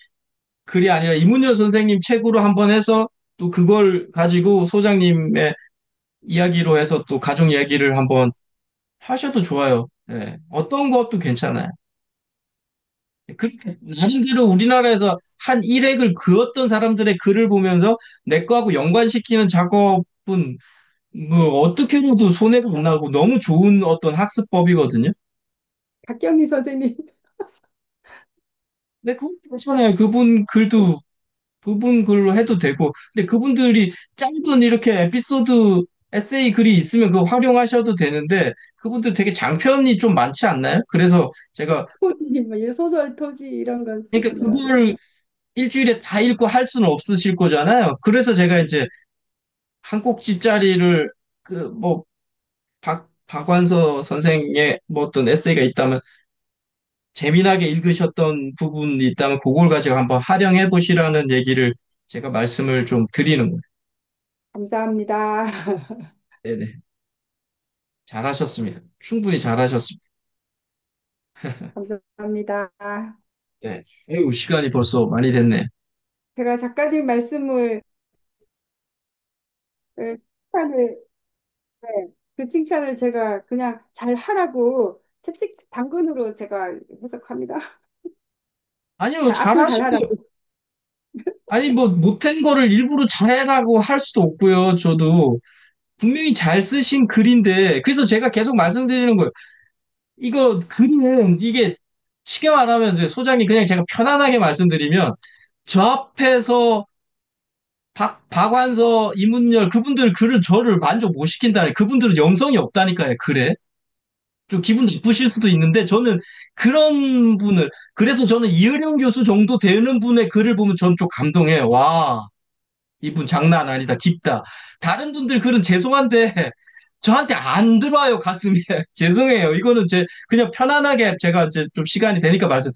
[SPEAKER 1] 글이 아니라 이문열 선생님 책으로 한번 해서 또 그걸 가지고 소장님의 이야기로 해서 또 가족 이야기를 한번 하셔도 좋아요. 네. 어떤 것도 괜찮아요. 그렇게 나름대로 우리나라에서 한 일획을 그었던 사람들의 글을 보면서 내 거하고 연관시키는 작업은 뭐 어떻게 해도 손해가 안 나고 너무 좋은 어떤 학습법이거든요.
[SPEAKER 2] 박경희 선생님.
[SPEAKER 1] 근데 그건 괜찮아요. 그분 글로 해도 되고. 근데 그분들이 짧은 이렇게 에피소드 에세이 글이 있으면 그거 활용하셔도 되는데 그분들 되게 장편이 좀 많지 않나요? 그래서 제가
[SPEAKER 2] 토지, 뭐 소설 토지 이런 거
[SPEAKER 1] 그러니까
[SPEAKER 2] 쓰시더라고요.
[SPEAKER 1] 그걸 일주일에 다 읽고 할 수는 없으실 거잖아요. 그래서 제가 이제 한 꼭지짜리를 그 뭐 박완서 선생의 뭐 어떤 에세이가 있다면 재미나게 읽으셨던 부분이 있다면 그걸 가지고 한번 활용해 보시라는 얘기를 제가 말씀을 좀 드리는 거예요.
[SPEAKER 2] 감사합니다.
[SPEAKER 1] 네네. 잘하셨습니다. 충분히 잘하셨습니다.
[SPEAKER 2] 감사합니다.
[SPEAKER 1] 네. 에휴, 시간이 벌써 많이 됐네.
[SPEAKER 2] 제가 작가님 말씀을 칭찬을 네, 그 칭찬을 제가 그냥 잘 하라고 채찍 당근으로 제가 해석합니다.
[SPEAKER 1] 아니요,
[SPEAKER 2] 자, 앞으로 잘
[SPEAKER 1] 잘하시고,
[SPEAKER 2] 하라고.
[SPEAKER 1] 아니, 뭐, 못한 거를 일부러 잘해라고 할 수도 없고요. 저도 분명히 잘 쓰신 글인데, 그래서 제가 계속 말씀드리는 거예요. 이거 글은, 이게, 쉽게 말하면, 이제 소장님 그냥 제가 편안하게 말씀드리면, 저 앞에서 박완서, 이문열, 그분들 글을 저를 만족 못 시킨다니, 그분들은 영성이 없다니까요, 글에. 좀 기분 나쁘실 수도 있는데 저는 그런 분을 그래서 저는 이은영 교수 정도 되는 분의 글을 보면 전 좀 감동해요. 와, 이분 장난 아니다. 깊다. 다른 분들 글은 죄송한데 저한테 안 들어와요, 가슴에. 죄송해요. 이거는 그냥 편안하게 제가 이제 좀 시간이 되니까 말씀.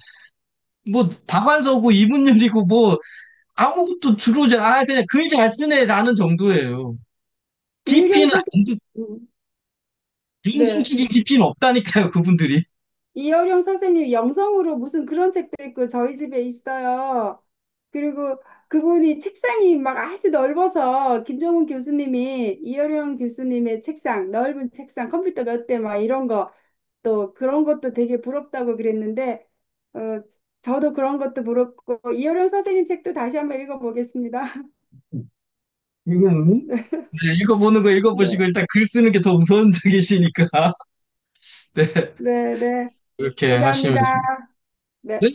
[SPEAKER 1] 뭐 박완서고 이문열이고 뭐 아무것도 들어오지 않아. 그냥 글 잘 쓰네라는 정도예요.
[SPEAKER 2] 이유령
[SPEAKER 1] 깊이는
[SPEAKER 2] 선생,
[SPEAKER 1] 안 들-
[SPEAKER 2] 음, 네.
[SPEAKER 1] 영성적인 깊이는 없다니까요, 그분들이.
[SPEAKER 2] 이효령 선생님 영성으로 무슨 그런 책도 있고 저희 집에 있어요. 그리고 그분이 책상이 막 아주 넓어서 김정은 교수님이 이효령 교수님의 책상, 넓은 책상, 컴퓨터 몇 대 막 이런 거 또 그런 것도 되게 부럽다고 그랬는데 어, 저도 그런 것도 부럽고 이효령 선생님 책도 다시 한번 읽어보겠습니다.
[SPEAKER 1] 이거는 네, 읽어보는 거 읽어보시고
[SPEAKER 2] 네,
[SPEAKER 1] 일단 글 쓰는 게 더 우선적이시니까 네,
[SPEAKER 2] 네, 네.
[SPEAKER 1] 그렇게 하시면
[SPEAKER 2] 감사합니다.
[SPEAKER 1] 됩니다.
[SPEAKER 2] 네,
[SPEAKER 1] 네,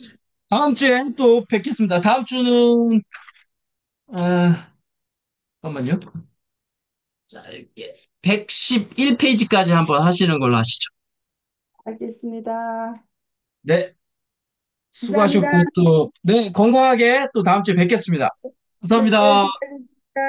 [SPEAKER 1] 다음 주에 또 뵙겠습니다. 다음 주는 잠깐만요. 자, 이게 111페이지까지 한번 하시는 걸로 하시죠.
[SPEAKER 2] 알겠습니다.
[SPEAKER 1] 네,
[SPEAKER 2] 감사합니다.
[SPEAKER 1] 수고하셨고 또 네, 건강하게 또 다음 주에 뵙겠습니다.
[SPEAKER 2] 네,
[SPEAKER 1] 감사합니다.
[SPEAKER 2] 수고하셨습니다.